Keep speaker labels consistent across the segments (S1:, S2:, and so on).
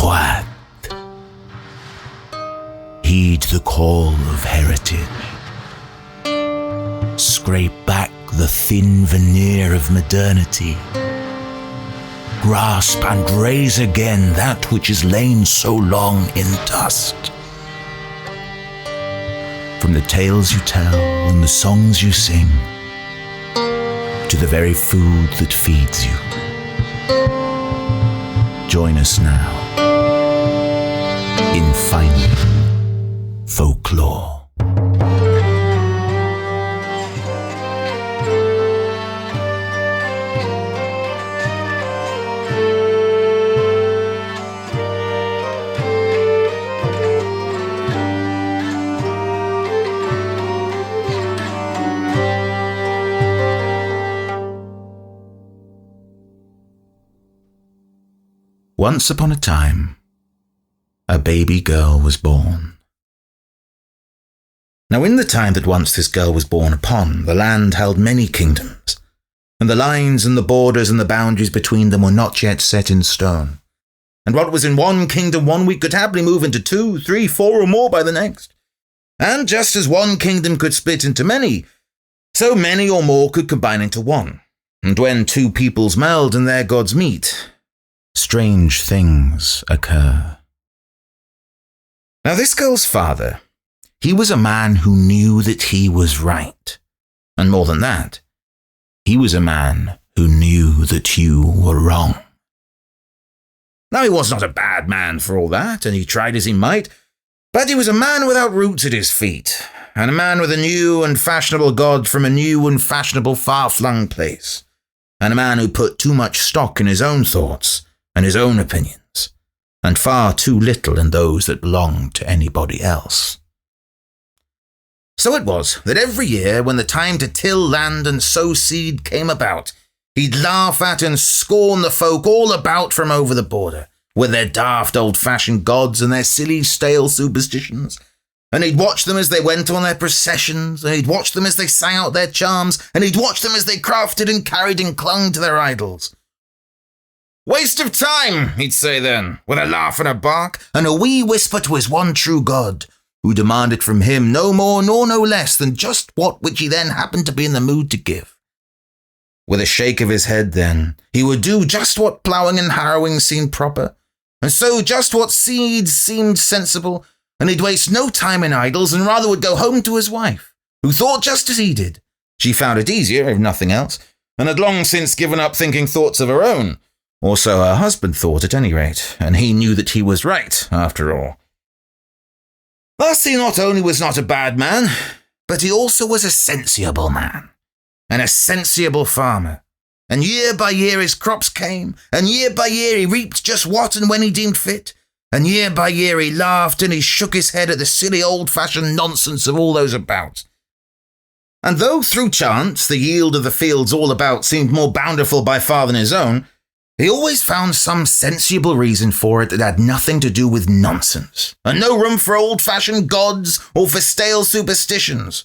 S1: What? Heed the call of heritage. Scrape back the thin veneer of modernity. Grasp and raise again that which has lain so long in dust. From the tales you tell and the songs you sing, to the very food that feeds you. Join us now in finding folklore. Once upon a time, a baby girl was born. Now in the time that once this girl was born upon, the land held many kingdoms, and the lines and the borders and the boundaries between them were not yet set in stone. And what was in one kingdom 1 week could happily move into 2, 3, 4 or more by the next. And just as one kingdom could split into many, so many or more could combine into one. And when two peoples meld and their gods meet, strange things occur. Now this girl's father, he was a man who knew that he was right. And more than that, he was a man who knew that you were wrong. Now he was not a bad man for all that, and he tried as he might, but he was a man without roots at his feet, and a man with a new and fashionable god from a new and fashionable far-flung place, and a man who put too much stock in his own thoughts and his own opinions, and far too little in those that belonged to anybody else. So it was that every year when the time to till land and sow seed came about, he'd laugh at and scorn the folk all about from over the border, with their daft old-fashioned gods and their silly stale superstitions, and he'd watch them as they went on their processions, and he'd watch them as they sang out their charms, and he'd watch them as they crafted and carried and clung to their idols. "Waste of time," he'd say then, with a laugh and a bark, and a wee whisper to his one true God, who demanded from him no more nor no less than just what which he then happened to be in the mood to give. With a shake of his head then, he would do just what ploughing and harrowing seemed proper, and sow just what seeds seemed sensible, and he'd waste no time in idols, and rather would go home to his wife, who thought just as he did. She found it easier, if nothing else, and had long since given up thinking thoughts of her own. Or so her husband thought at any rate, and he knew that he was right, after all. Thus he not only was not a bad man, but he also was a sensible man, and a sensible farmer. And year by year his crops came, and year by year he reaped just what and when he deemed fit, and year by year he laughed and he shook his head at the silly old-fashioned nonsense of all those about. And though through chance the yield of the fields all about seemed more bountiful by far than his own, he always found some sensible reason for it that had nothing to do with nonsense, and no room for old-fashioned gods or for stale superstitions.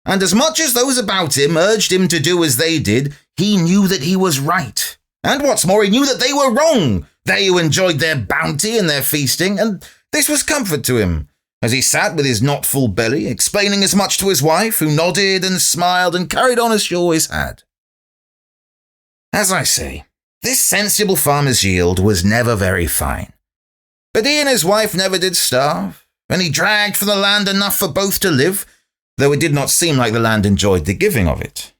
S1: And as much as those about him urged him to do as they did, he knew that he was right. And what's more, he knew that they were wrong, they who enjoyed their bounty and their feasting, and this was comfort to him, as he sat with his not full belly, explaining as much to his wife, who nodded and smiled and carried on as she always had. As I say, this sensible farmer's yield was never very fine. But he and his wife never did starve, and he dragged from the land enough for both to live, though it did not seem like the land enjoyed the giving of it.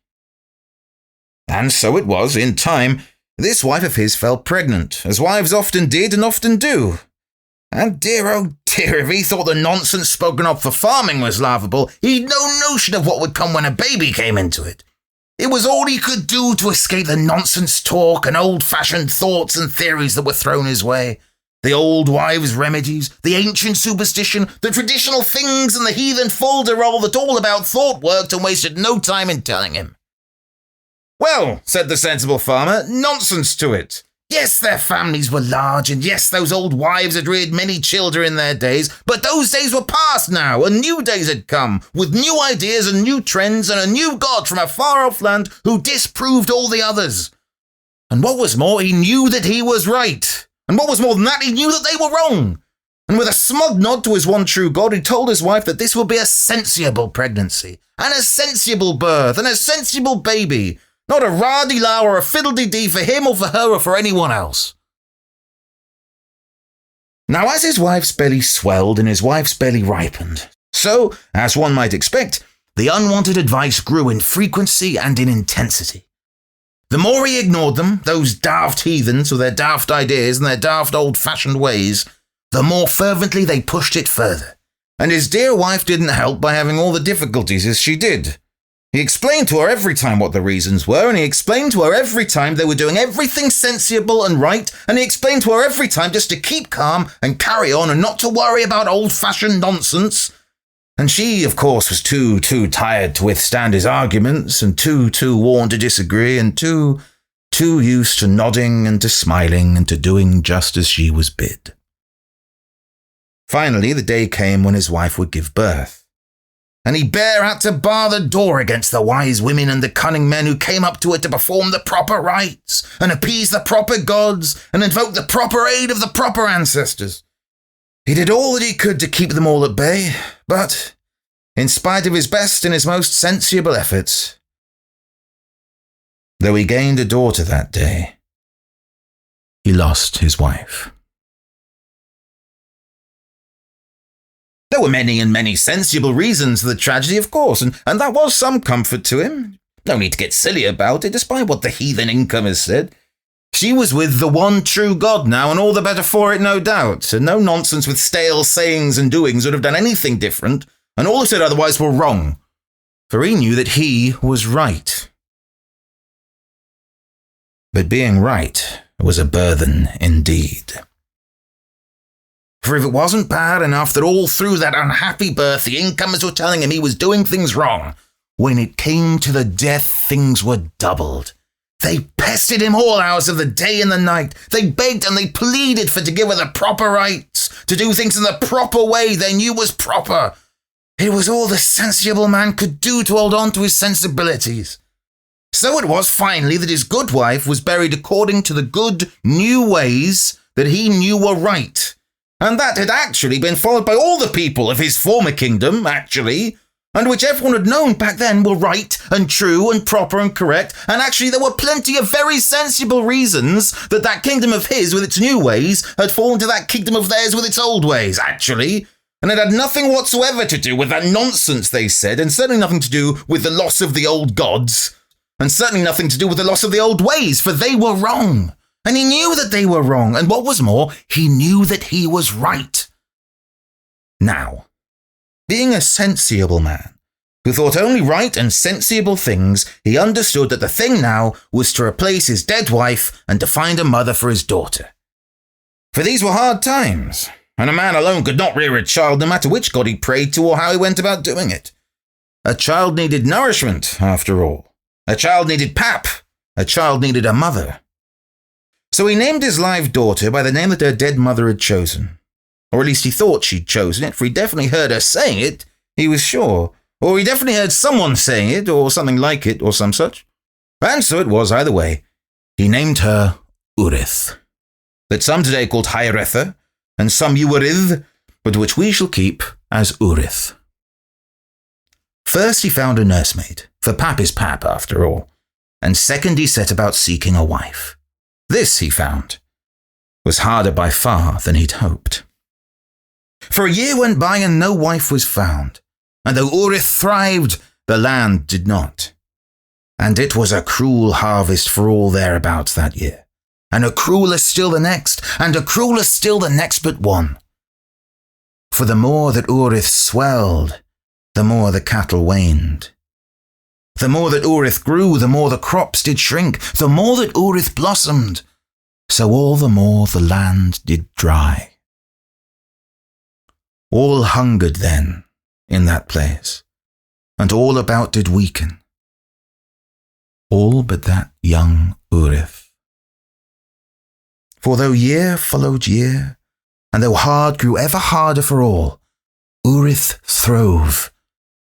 S1: And so it was, in time, this wife of his fell pregnant, as wives often did and often do. And dear, oh dear, if he thought the nonsense spoken of for farming was laughable, he'd no notion of what would come when a baby came into it. It was all he could do to escape the nonsense talk and old-fashioned thoughts and theories that were thrown his way. The old wives' remedies, the ancient superstition, the traditional things and the heathen folderol that all about thought worked and wasted no time in telling him. "Well," said the sensible farmer, "nonsense to it. Yes, their families were large, and yes, those old wives had reared many children in their days, but those days were past now, and new days had come, with new ideas and new trends, and a new god from a far-off land who disproved all the others. And what was more, he knew that he was right, And what was more than that, he knew that they were wrong. And with a smug nod to his one true God, he told his wife that this would be a sensible pregnancy, and a sensible birth, and a sensible baby, not a rah-de-lah or a fiddle-de-dee for him or for her or for anyone else. Now, as his wife's belly swelled and his wife's belly ripened, so, as one might expect, the unwanted advice grew in frequency and in intensity. The more he ignored them, those daft heathens with their daft ideas and their daft old-fashioned ways, the more fervently they pushed it further. And his dear wife didn't help by having all the difficulties as she did. He explained to her every time what the reasons were, and he explained to her every time they were doing everything sensible and right, and he explained to her every time just to keep calm and carry on and not to worry about old-fashioned nonsense. And she, of course, was too tired to withstand his arguments, and too worn to disagree, and too used to nodding and to smiling and to doing just as she was bid. Finally, the day came when his wife would give birth. And he bare had to bar the door against the wise women and the cunning men who came up to it to perform the proper rites, and appease the proper gods, and invoke the proper aid of the proper ancestors. He did all that he could to keep them all at bay, but, in spite of his best and his most sensible efforts, though he gained a daughter that day, he lost his wife. There were many sensible reasons for the tragedy, of course, and that was some comfort to him. No need to get silly about it, despite what the heathen incomers said. She was with the one true God now, and all the better for it, no doubt, and no nonsense with stale sayings and doings would have done anything different, and all who said otherwise were wrong, for he knew that he was right. But being right was a burthen indeed. For if it wasn't bad enough that all through that unhappy birth the incomers were telling him he was doing things wrong, when it came to the death things were doubled. They pestered him all hours of the day and the night. They begged and they pleaded for to give her the proper rights, to do things in the proper way they knew was proper. It was all the sensible man could do to hold on to his sensibilities. So it was finally that his good wife was buried according to the good new ways that he knew were right. And that had actually been followed by all the people of his former kingdom, actually, and which everyone had known back then were right and true and proper and correct, and actually there were plenty of very sensible reasons that that kingdom of his with its new ways had fallen to that kingdom of theirs with its old ways, actually, and it had nothing whatsoever to do with that nonsense they said, and certainly nothing to do with the loss of the old gods, and certainly nothing to do with the loss of the old ways, for they were wrong. And he knew that they were wrong, and what was more, he knew that he was right. Now, being a sensible man, who thought only right and sensible things, he understood that the thing now was to replace his dead wife and to find a mother for his daughter. For these were hard times, and a man alone could not rear a child no matter which god he prayed to or how he went about doing it. A child needed nourishment, after all. A child needed pap. A child needed a mother. So he named his live daughter by the name that her dead mother had chosen. Or at least he thought she'd chosen it, for he definitely heard her saying it, he was sure. Or he definitely heard someone saying it, or something like it, or some such. And so it was either way. He named her Urith, that some today called Hieretha, and some Urith, but which we shall keep as Urith. First he found a nursemaid, for pap is pap after all, and second he set about seeking a wife. This, he found, was harder by far than he'd hoped. For a year went by and no wife was found, and though Urith thrived, the land did not. And it was a cruel harvest for all thereabouts that year, and a crueler still the next, and a crueler still the next but one. For the more that Urith swelled, the more the cattle waned. The more that Urith grew, the more the crops did shrink. The more that Urith blossomed, so all the more the land did dry. All hungered then in that place, and all about did weaken. All but that young Urith. For though year followed year, and though hard grew ever harder for all, Urith throve,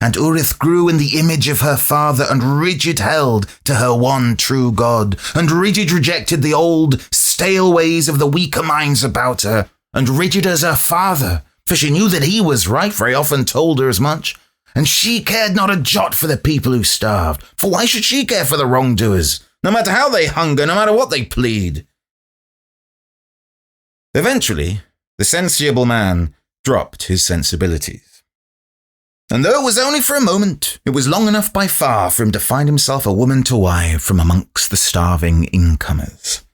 S1: And Urith grew in the image of her father, and rigid held to her one true God, and rigid rejected the old, stale ways of the weaker minds about her, and rigid as her father, for she knew that he was right, for he often told her as much. And she cared not a jot for the people who starved, for why should she care for the wrongdoers, no matter how they hunger, no matter what they plead? Eventually, the sensible man dropped his sensibilities. And though it was only for a moment, it was long enough by far for him to find himself a woman to wife from amongst the starving incomers.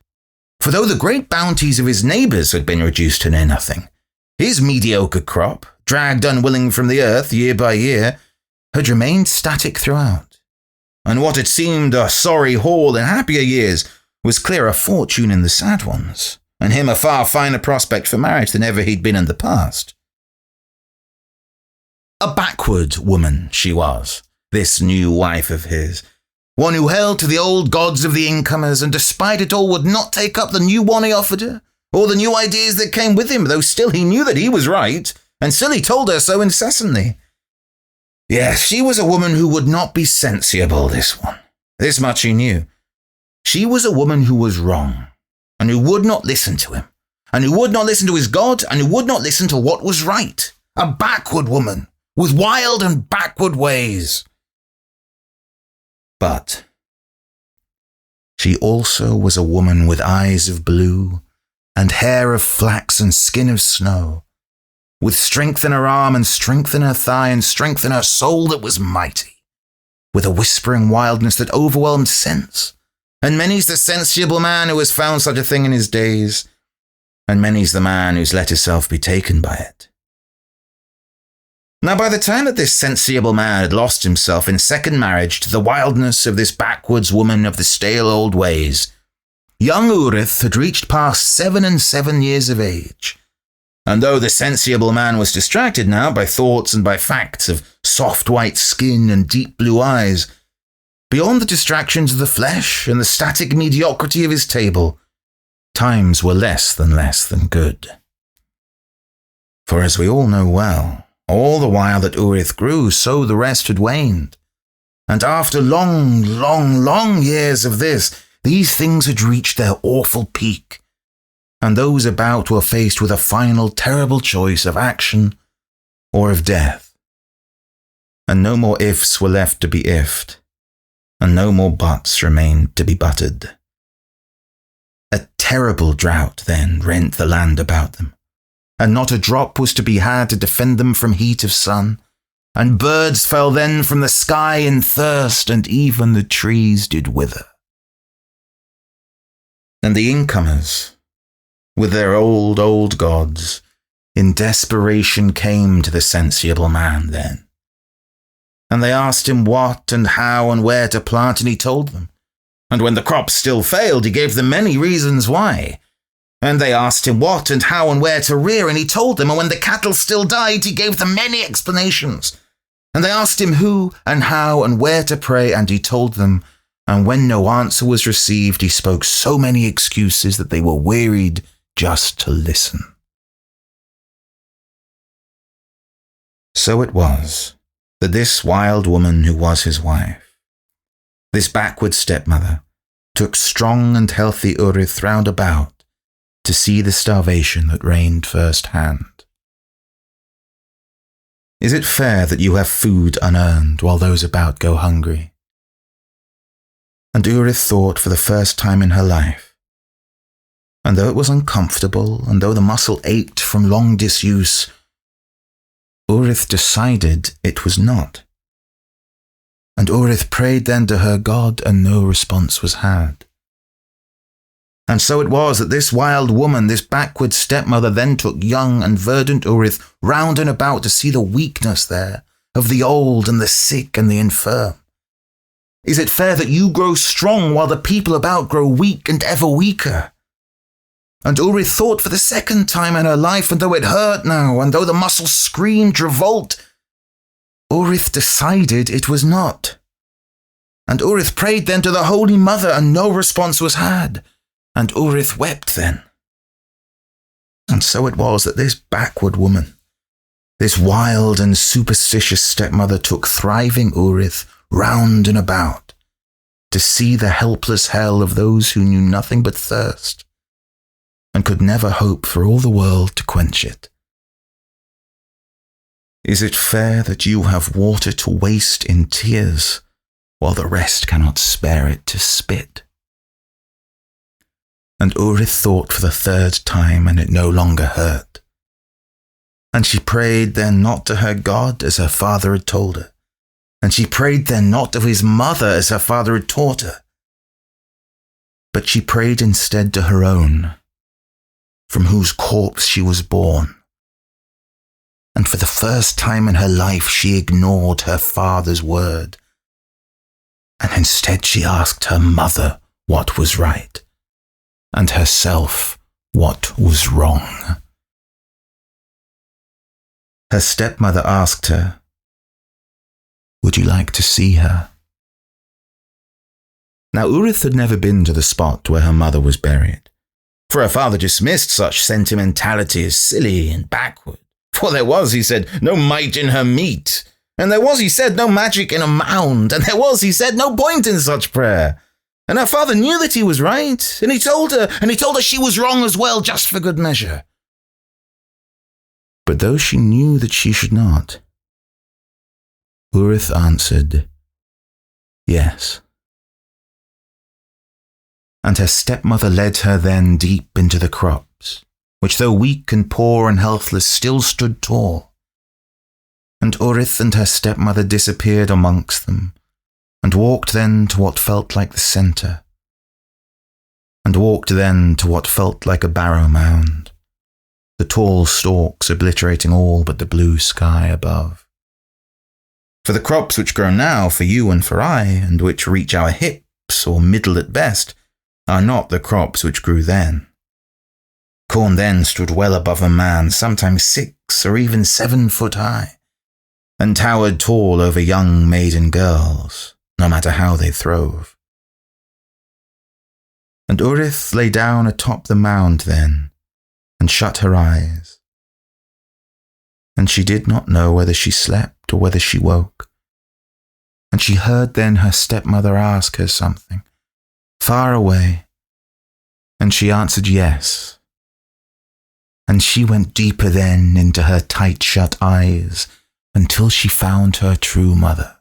S1: For though the great bounties of his neighbours had been reduced to near nothing, his mediocre crop, dragged unwilling from the earth year by year, had remained static throughout. And what had seemed a sorry haul in happier years was clearer fortune in the sad ones, and him a far finer prospect for marriage than ever he'd been in the past. A backward woman she was, this new wife of his, one who held to the old gods of the incomers, and despite it all would not take up the new one he offered her, or the new ideas that came with him, though still he knew that he was right, and still he told her so incessantly. Yes, she was a woman who would not be sensible, this one. This much he knew. She was a woman who was wrong, and who would not listen to him, and who would not listen to his God, and who would not listen to what was right. A backward woman, with wild and backward ways. But she also was a woman with eyes of blue, and hair of flax and skin of snow, with strength in her arm and strength in her thigh and strength in her soul that was mighty, with a whispering wildness that overwhelmed sense. And many's the sensible man who has found such a thing in his days, and many's the man who's let himself be taken by it. Now, by the time that this sensible man had lost himself in second marriage to the wildness of this backwoods woman of the stale old ways, young Urith had reached past 7 years of age. And though the sensible man was distracted now by thoughts and by facts of soft white skin and deep blue eyes, beyond the distractions of the flesh and the static mediocrity of his table, times were less than good. For as we all know well, all the while that Urith grew, so the rest had waned. And after long years of this, these things had reached their awful peak, and those about were faced with a final terrible choice of action or of death. And no more ifs were left to be ifed, and no more buts remained to be butted. A terrible drought then rent the land about them, and not a drop was to be had to defend them from heat of sun, and birds fell then from the sky in thirst, and even the trees did wither. And the incomers, with their old gods, in desperation came to the sensible man then. And they asked him what and how and where to plant, and he told them. And when the crops still failed, he gave them many reasons why. And they asked him what and how and where to rear, and he told them. And when the cattle still died, he gave them many explanations. And they asked him who and how and where to pray, and he told them. And when no answer was received, he spoke so many excuses that they were wearied just to listen. So it was that this wild woman who was his wife, this backward stepmother, took strong and healthy Urith round about to see the starvation that reigned first hand. Is it fair that you have food unearned while those about go hungry? And Urith thought for the first time in her life, and though it was uncomfortable, and though the muscle ached from long disuse, Urith decided it was not. And Urith prayed then to her God, and no response was had. And so it was that this wild woman, this backward stepmother, then took young and verdant Urith round and about to see the weakness there of the old and the sick and the infirm. Is it fair that you grow strong while the people about grow weak and ever weaker? And Urith thought for the second time in her life, and though it hurt now, and though the muscles screamed revolt, Urith decided it was not. And Urith prayed then to the Holy Mother, and no response was had. And Urith wept then. And so it was that this backward woman, this wild and superstitious stepmother took thriving Urith round and about, to see the helpless hell of those who knew nothing but thirst, and could never hope for all the world to quench it. Is it fair that you have water to waste in tears, while the rest cannot spare it to spit? And Urith thought for the third time, and it no longer hurt. And she prayed then not to her God as her father had told her, and she prayed then not to his mother as her father had taught her, but she prayed instead to her own, from whose corpse she was born. And for the first time in her life she ignored her father's word, and instead she asked her mother what was right, and herself what was wrong. Her stepmother asked her, "Would you like to see her?" Now Urith had never been to the spot where her mother was buried, for her father dismissed such sentimentality as silly and backward. For there was, he said, no might in her meat, and there was, he said, no magic in a mound, and there was, he said, no point in such prayer. And her father knew that he was right, and he told her she was wrong as well, just for good measure. But though she knew that she should not, Urith answered, yes. And her stepmother led her then deep into the crops, which though weak and poor and healthless still stood tall. And Urith and her stepmother disappeared amongst them, and walked then to what felt like the centre, and walked then to what felt like a barrow mound, the tall stalks obliterating all but the blue sky above. For the crops which grow now for you and for I, and which reach our hips or middle at best, are not the crops which grew then. Corn then stood well above a man, sometimes 6 or even 7 foot high, and towered tall over young maiden girls, no matter how they throve. And Urith lay down atop the mound then, and shut her eyes. And she did not know whether she slept or whether she woke. And she heard then her stepmother ask her something, far away, and she answered yes. And she went deeper then into her tight-shut eyes until she found her true mother.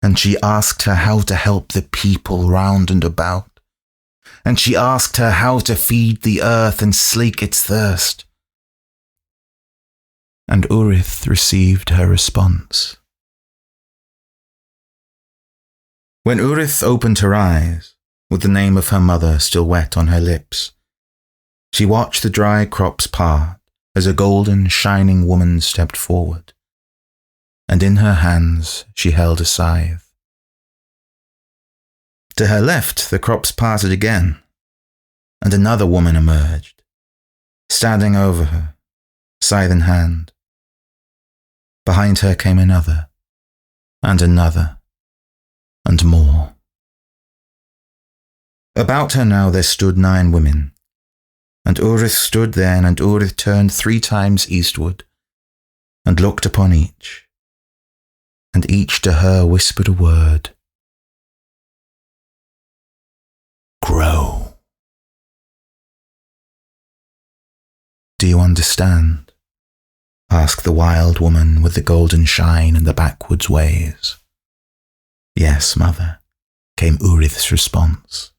S1: And she asked her how to help the people round and about, and she asked her how to feed the earth and slake its thirst. And Urith received her response. When Urith opened her eyes, with the name of her mother still wet on her lips, she watched the dry crops part as a golden, shining woman stepped forward, and in her hands she held a scythe. To her left, the crops parted again, and another woman emerged, standing over her, scythe in hand. Behind her came another, and another, and more. About her now there stood 9 women, and Urith stood then, and Urith turned 3 times eastward, and looked upon each, and each to her whispered a word. Grow. Do you understand? Asked the wild woman with the golden shine and the backwards ways. Yes, mother, came Urith's response.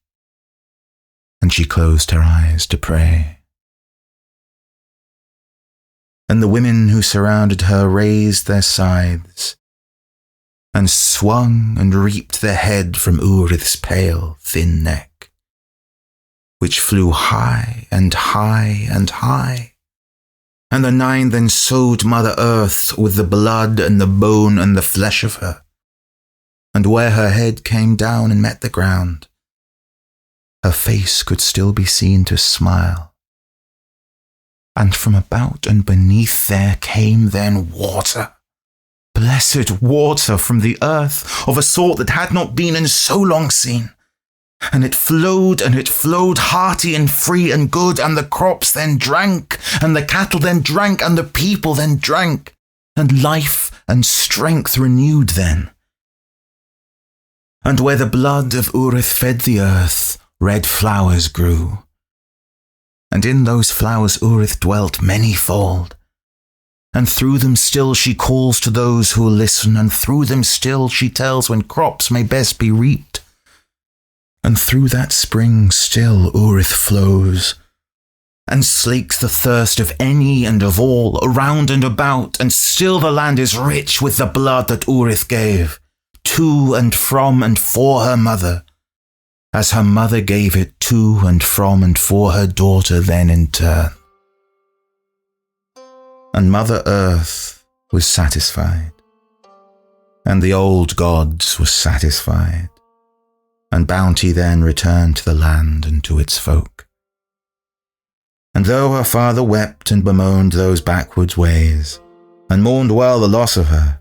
S1: And she closed her eyes to pray. And the women who surrounded her raised their scythes, and swung and reaped the head from Urith's pale, thin neck, which flew high and high and high. And the 9 then sowed Mother Earth with the blood and the bone and the flesh of her. And where her head came down and met the ground, her face could still be seen to smile. And from about and beneath there came then water, blessed water from the earth, of a sort that had not been in so long seen, And it flowed hearty and free and good, and the crops then drank, and the cattle then drank, and the people then drank, and life and strength renewed then. And where the blood of Urith fed the earth, red flowers grew. And in those flowers Urith dwelt manyfold. And through them still she calls to those who listen, and through them still she tells when crops may best be reaped. And through that spring still Urith flows, and slakes the thirst of any and of all, around and about, and still the land is rich with the blood that Urith gave, to and from and for her mother, as her mother gave it to and from and for her daughter then in turn. And Mother Earth was satisfied, and the old gods were satisfied, and bounty then returned to the land and to its folk. And though her father wept and bemoaned those backwards ways, and mourned well the loss of her,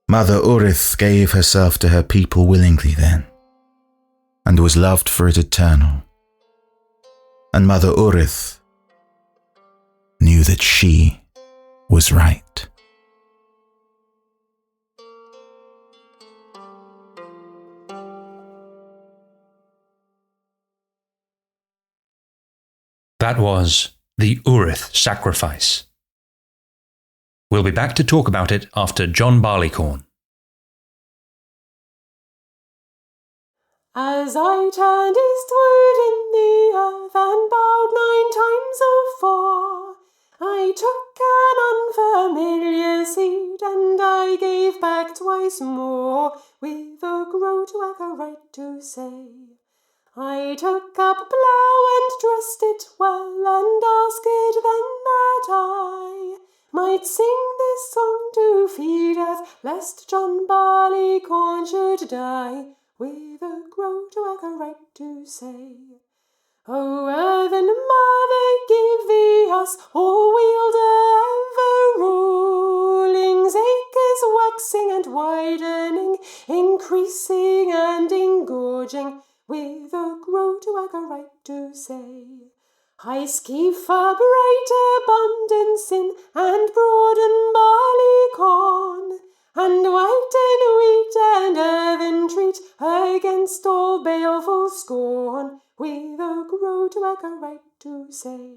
S1: Mother Urith gave herself to her people willingly then, and was loved for it eternal. And Mother Urith knew that she was right.
S2: That was the Urith Sacrifice. We'll be back to talk about it after John Barleycorn.
S3: As I turned eastward in the earth and bowed 9 times afore, I took an unfamiliar seed and I gave back twice more, with a grow to a right to say. I took up a plough and dressed it well, and asked then that I might sing this song to feed earth, lest John Barleycorn should die, with a grow to a right to say. O earthen mother, give thee us, all wielder ever ruling, acres waxing and widening, increasing and engorging, with a grow to a right to say. High skief a bright abundance in, and broad and barleycorn, and white and wheat and earthen treat, against all baleful scorn, with a grow to a right to say.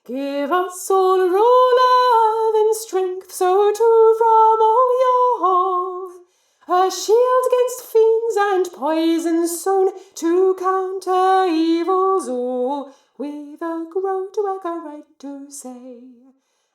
S3: Give us all rule, earthen strength, so to from all your hall, a shield against fiends and poisons sown, to counter evils all, with a grow to a right to say.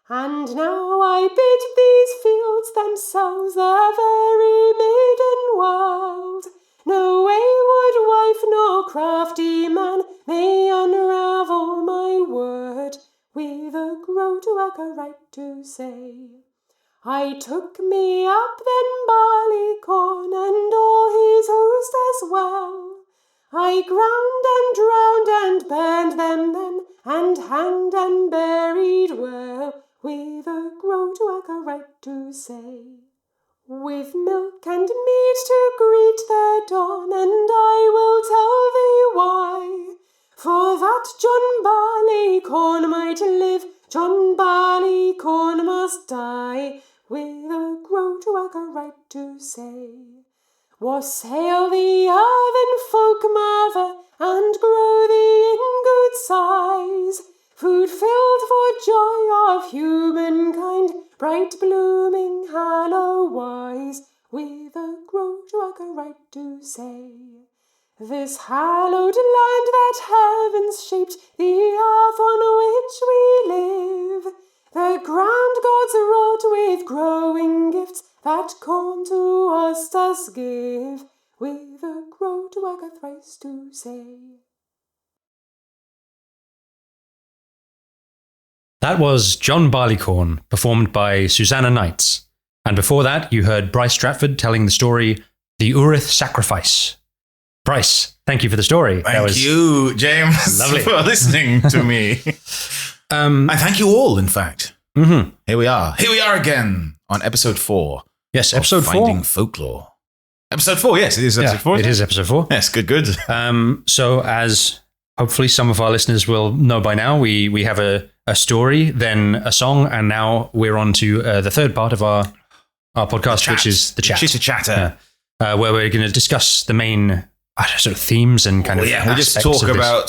S3: And now I bid these fields themselves the very midden world, no wayward wife nor crafty man may unravel my word, with a grow to a right to say. I took me up then Barleycorn and all his host as well. I ground and drowned and burned them then, and hanged and buried well, with a grow to a right to say. With milk and meat to greet the dawn, and I will tell thee why. For that John Barleycorn might live, John Barleycorn must die, with a grow to a right to say. Wassail the earthen folk, mother, and grow thee in good size, food filled for joy of humankind, bright blooming Hallow-wise, with a grow to a right to say. This hallowed land that heavens shaped, the earth on which we live, the ground gods wrought with growing gifts, that corn to us does give, with a grow to a thrice to say.
S2: That was John Barleycorn, performed by Susannah Knights. And before that, you heard Brice Stratford telling the story, The Urith Sacrifice. Brice, thank you for the story.
S1: Thank you, James,
S2: lovely.
S1: For listening to me. I thank you all, in fact.
S2: Mm-hmm.
S1: Here we are again on episode 4.
S2: Yes, episode 4.
S1: Finding Folklore. Episode 4, yes, it is episode 4.
S2: It is episode 4.
S1: Yes, good.
S2: So as hopefully some of our listeners will know by now, we have a story, then a song, and now we're on to the third part of our podcast, which is the chat.
S1: Chitter-chatter.
S2: Where we're going to discuss the main sort of themes and kind of
S1: we just talk about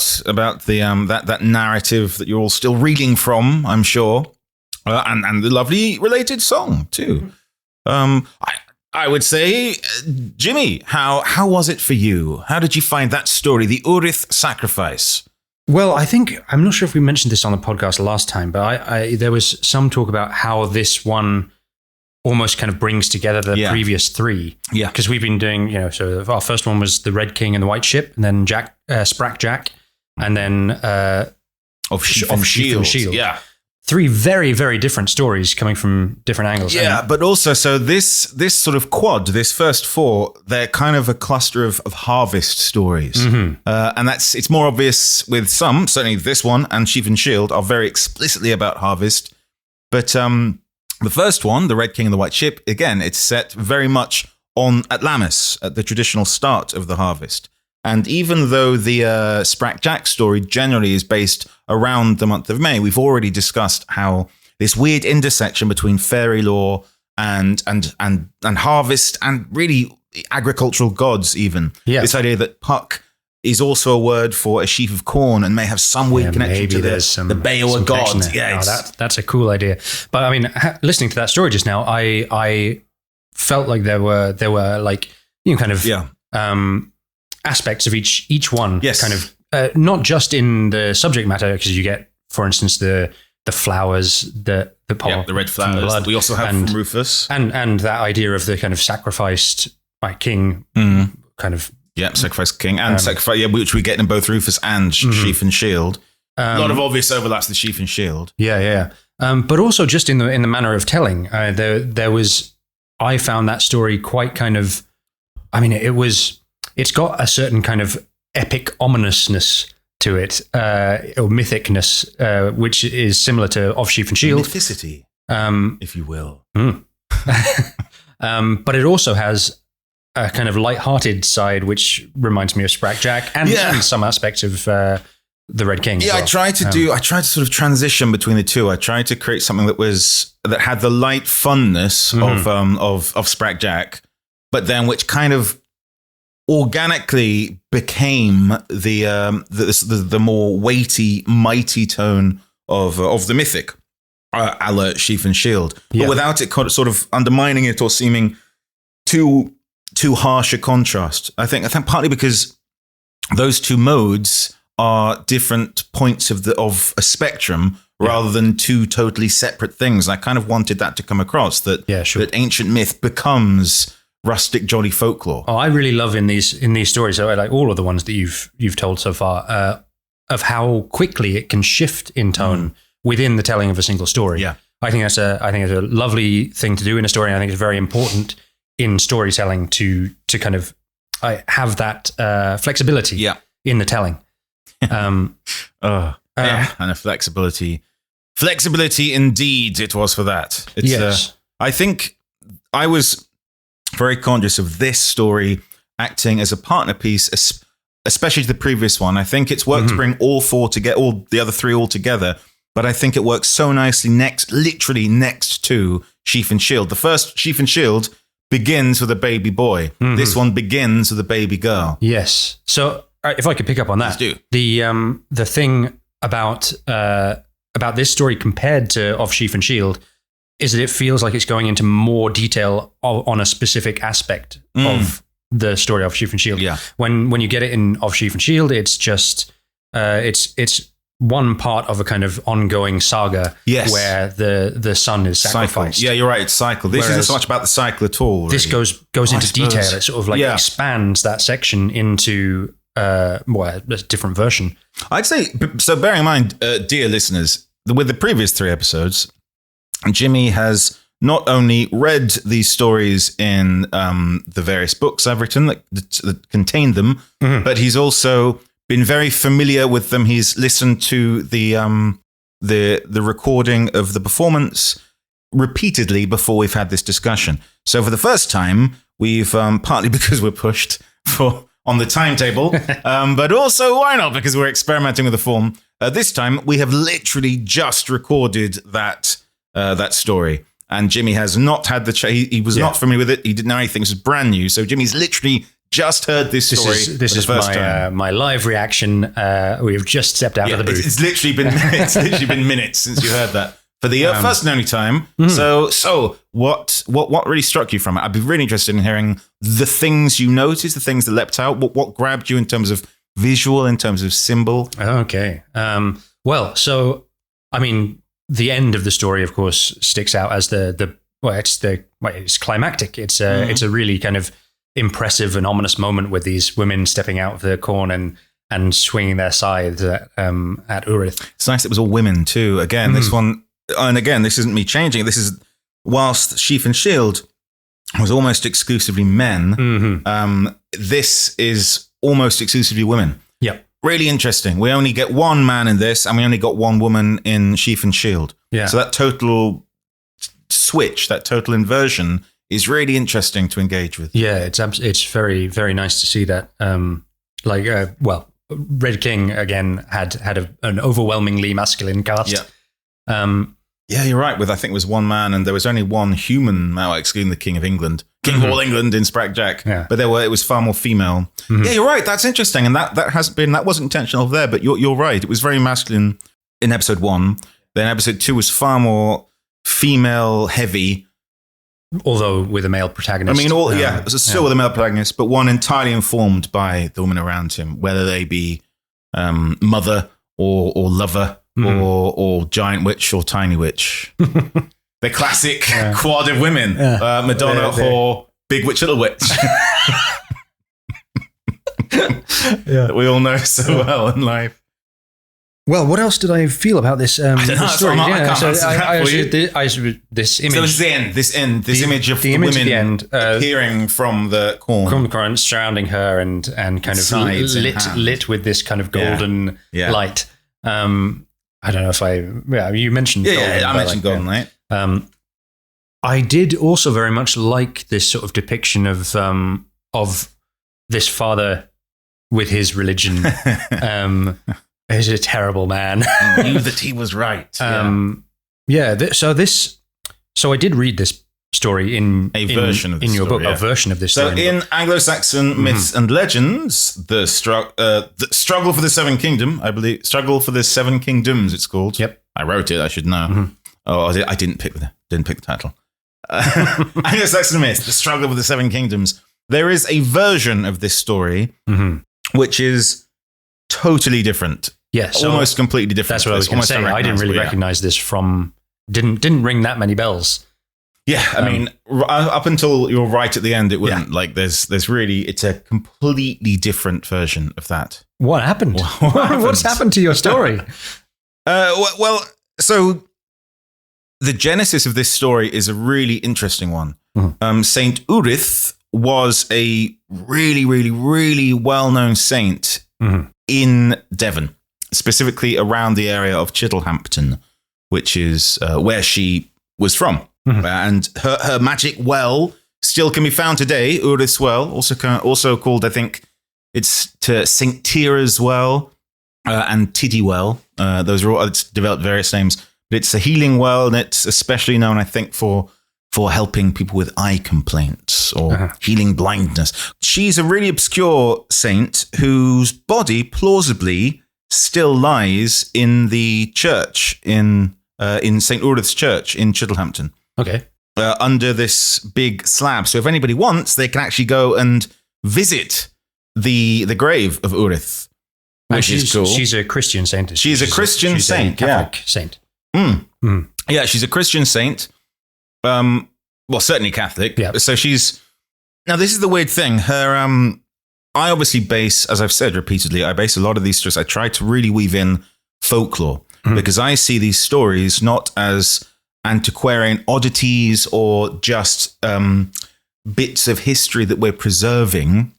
S1: the that narrative that you're all still reeling from, I'm sure, and the lovely related song too. I would say, Jimmy, how was it for you? How did you find that story, the Urith Sacrifice?
S2: Well, I'm not sure if we mentioned this on the podcast last time, but there was some talk about how this one almost kind of brings together the previous 3.
S1: Yeah.
S2: Because we've been doing, so our first one was the Red King and the White Ship, and then Sprack Jack, and then
S1: of Sheaf and Shield. Yeah.
S2: 3 very, very different stories coming from different angles.
S1: Yeah, but also, so this sort of quad, this first 4, they're kind of a cluster of harvest stories. Mm-hmm. And it's more obvious with some, certainly this one and Sheaf and Shield are very explicitly about harvest. But the first one, the Red King and the White Ship, again, it's set very much on Atlamis, at the traditional start of the harvest. And even though the Sprack Jack story generally is based around the month of May, we've already discussed how this weird intersection between fairy lore and harvest and really agricultural gods even. Yeah. This idea that Puck is also a word for a sheaf of corn and may have some weird connection to the Beowa god. Yeah,
S2: that's a cool idea. But I mean, listening to that story just now, I felt like there were like, kind of aspects of each one.
S1: Yes.
S2: Kind of not just in the subject matter, because you get, for instance, the flowers that pop,
S1: the red flowers. Blood, we also have from Rufus,
S2: and that idea of the kind of sacrificed king kind of.
S1: Yeah, sacrifice king and sacrifice. Yeah, which we get in both Rufus and Sheaf and Shield. A lot of obvious overlaps with Sheaf and Shield.
S2: Yeah. But also just in the manner of telling, there was. I found that story quite kind of. I mean, it's got a certain kind of epic ominousness to it, or mythicness, which is similar to Of Sheaf and Shield.
S1: Mythicity, if you will.
S2: But it also has a kind of light-hearted side, which reminds me of Sprack Jack and some aspects of the Red King.
S1: Yeah, as well. I tried to sort of transition between the two. I tried to create something that had the light funness of Sprack Jack, but then which kind of organically became the more weighty, mighty tone of the mythic, a la Sheaf and Shield, but without it sort of undermining it or seeming too harsh a contrast. I think partly because those two modes are different points of a spectrum rather than two totally separate things. I kind of wanted that to come across, that ancient myth becomes rustic jolly folklore.
S2: Oh, I really love in these stories, so I like all of the ones that you've told so far, of how quickly it can shift in tone within the telling of a single story. Yeah. I think it's a lovely thing to do in a story, and I think it's very important in storytelling to kind of have that flexibility in the telling.
S1: And a flexibility indeed it was for that. Yes. I think I was very conscious of this story acting as a partner piece, especially to the previous one. I think it's worked to bring all 4 together, all the other 3 all together, but I think it works so nicely literally next to Sheaf and Shield. The first Sheaf and Shield begins with a baby boy. This one begins with a baby girl.
S2: Yes. So if I could pick up on that,
S1: do.
S2: The thing about this story compared to Of Sheaf and Shield is that it feels like it's going into more detail on a specific aspect of the story of Sheaf and Shield.
S1: Yeah.
S2: When you get it in Of Sheaf and Shield, it's just it's one part of a kind of ongoing saga where the son is sacrificed.
S1: Cycle. Yeah, you're right. It's cycle. This isn't so much about the cycle at all. Really.
S2: This goes into detail. It sort of like expands that section into a different version.
S1: I'd say, so bearing in mind, dear listeners, with the previous 3 episodes, Jimmy has not only read these stories in the various books I've written that contain them, but he's also been very familiar with them. He's listened to the recording of the performance repeatedly before we've had this discussion. So for the first time, We've partly because we're pushed on the timetable, but also why not? Because we're experimenting with the form. This time we have literally just recorded that story, and Jimmy has not had the he was not familiar with it. He didn't know anything. This is brand new. So Jimmy's literally just heard this story.
S2: This is my live reaction. We've just stepped out of the booth.
S1: It's literally been minutes since you heard that for the first and only time. So what really struck you from it? I'd be really interested in hearing the things you noticed, the things that leapt out. What grabbed you in terms of visual, in terms of symbol?
S2: Okay. Well, so I mean, the end of the story, of course, sticks out as it's climactic. It's a really kind of impressive and ominous moment with these women stepping out of the corn and swinging their scythes at Urith.
S1: It's nice it was all women too. Again, this one, and again, this isn't me changing it. This is whilst Sheaf and Shield was almost exclusively men. This is almost exclusively women.
S2: Yep.
S1: Really interesting. We only get one man in this, and we only got one woman in Sheaf and Shield.
S2: Yeah.
S1: So that total switch, that total inversion, is really interesting to engage with.
S2: Yeah, it's very, very nice to see that. Red King again had an overwhelmingly masculine cast.
S1: Yeah. Yeah, you're right. I think it was one man, and there was only one human, excluding the King of England, King of all England in Sprack Jack.
S2: Yeah.
S1: But it was far more female. Yeah, you're right. That's interesting, and that wasn't intentional there. But you're right. It was very masculine in episode 1. Then episode 2 was far more female heavy,
S2: although with a male protagonist.
S1: I mean, still with a male protagonist, but one entirely informed by the women around him, whether they be mother or lover. Or giant witch or tiny witch. The classic quad of women. Madonna, whore, big witch, little witch. That we all know so well in life.
S2: Well, what else did I feel about this story? This image.
S1: So this image of the women appearing from the corn.
S2: Surrounding her and kind of lit with this kind of golden light. I don't know if you mentioned golden.
S1: I mentioned golden light.
S2: I did also very much like this sort of depiction of this father with his religion. He's a terrible man.
S1: Knew that he was right.
S2: So I did read this story in
S1: version of
S2: your book, a version of this story.
S1: So in Anglo-Saxon myths and legends, the struggle for the Seven Kingdom, I believe, struggle for the Seven Kingdoms, it's called.
S2: Yep,
S1: I wrote it. I should know. Oh, I didn't pick the title. Anglo-Saxon myths, the struggle for the Seven Kingdoms. There is a version of this story which is totally different.
S2: Yes, so
S1: almost completely different.
S2: That's what I was going to say. I didn't really recognize this from. Didn't ring that many bells.
S1: Yeah, I mean, up until you're right at the end, it wouldn't. Like, it's a completely different version of that.
S2: What happened? What's happened to your story?
S1: So the genesis of this story is a really interesting one. Saint Urith was a really, really, really well-known saint in Devon, specifically around the area of Chittlehampton, which is where she was from. And her magic well still can be found today. Urith's well, also called, I think, it's to St. Tira's well and Tiddy well. Those are all, it's developed various names. But it's a healing well, and it's especially known, I think, for helping people with eye complaints or healing blindness. She's a really obscure saint whose body plausibly still lies in the church in St. Urith's church in Chittlehampton.
S2: Okay.
S1: Under this big slab. So if anybody wants, they can actually go and visit the grave of Urith, which is cool.
S2: She's a Christian saint.
S1: She's a Christian saint.
S2: Catholic saint.
S1: Yeah, she's a Christian saint. Well, certainly Catholic.
S2: Yeah.
S1: So now this is the weird thing. Her, I obviously base, as I've said repeatedly, I base a lot of these stories. I try to really weave in folklore because I see these stories not as antiquarian oddities or just bits of history that we're preserving.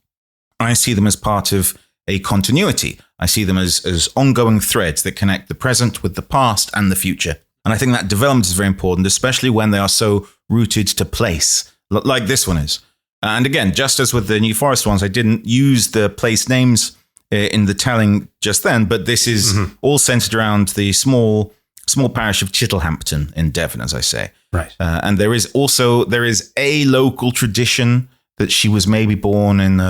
S1: I see them as part of a continuity. I see them as ongoing threads that connect the present with the past and the future. And I think that development is very important, especially when they are so rooted to place, like this one is. And again, just as with the New Forest ones, I didn't use the place names in the telling just then, but this is all centered around the small parish of Chittlehampton in Devon, as I say.
S2: Right.
S1: And there is a local tradition that she was maybe born in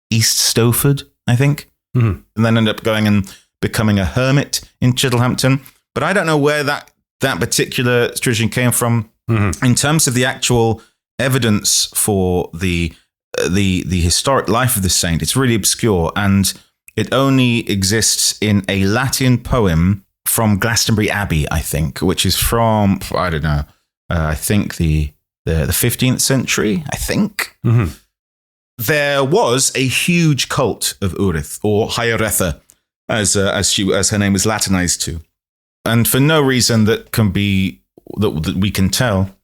S1: East Stowford, I think, and then ended up going and becoming a hermit in Chittlehampton. But I don't know where that particular tradition came from. In terms of the actual evidence for the historic life of the saint, it's really obscure, and it only exists in a Latin poem from Glastonbury Abbey, I think, which is from, I don't know, I think the 15th century, I think. There was a huge cult of Urith, or Hyaretha, as her name was Latinized to. And for no reason that we can tell,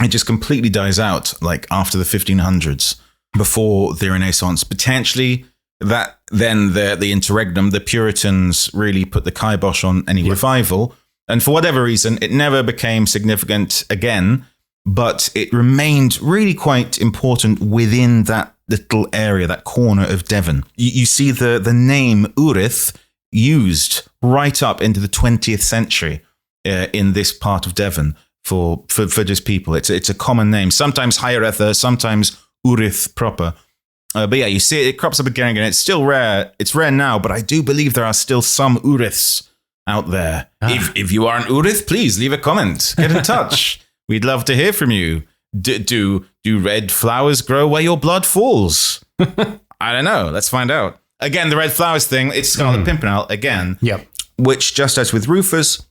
S1: it just completely dies out, like after the 1500s, before the Renaissance. Potentially, that then the interregnum, the Puritans really put the kibosh on any revival. And for whatever reason, it never became significant again, but it remained really quite important within that little area, that corner of Devon. You see the name Urith used right up into the 20th century in this part of Devon for just people. It's a common name. Sometimes Hyaretha, sometimes Urith proper. But yeah, you see it crops up again and again. It's still rare. It's rare now, but I do believe there are still some Uriths out there. If you are an Urith, please leave a comment. Get in touch. We'd love to hear from you. Do red flowers grow where your blood falls? I don't know. Let's find out. Again, the red flowers thing, it's Scarlet Pimpernel again, which, just as with Rufus,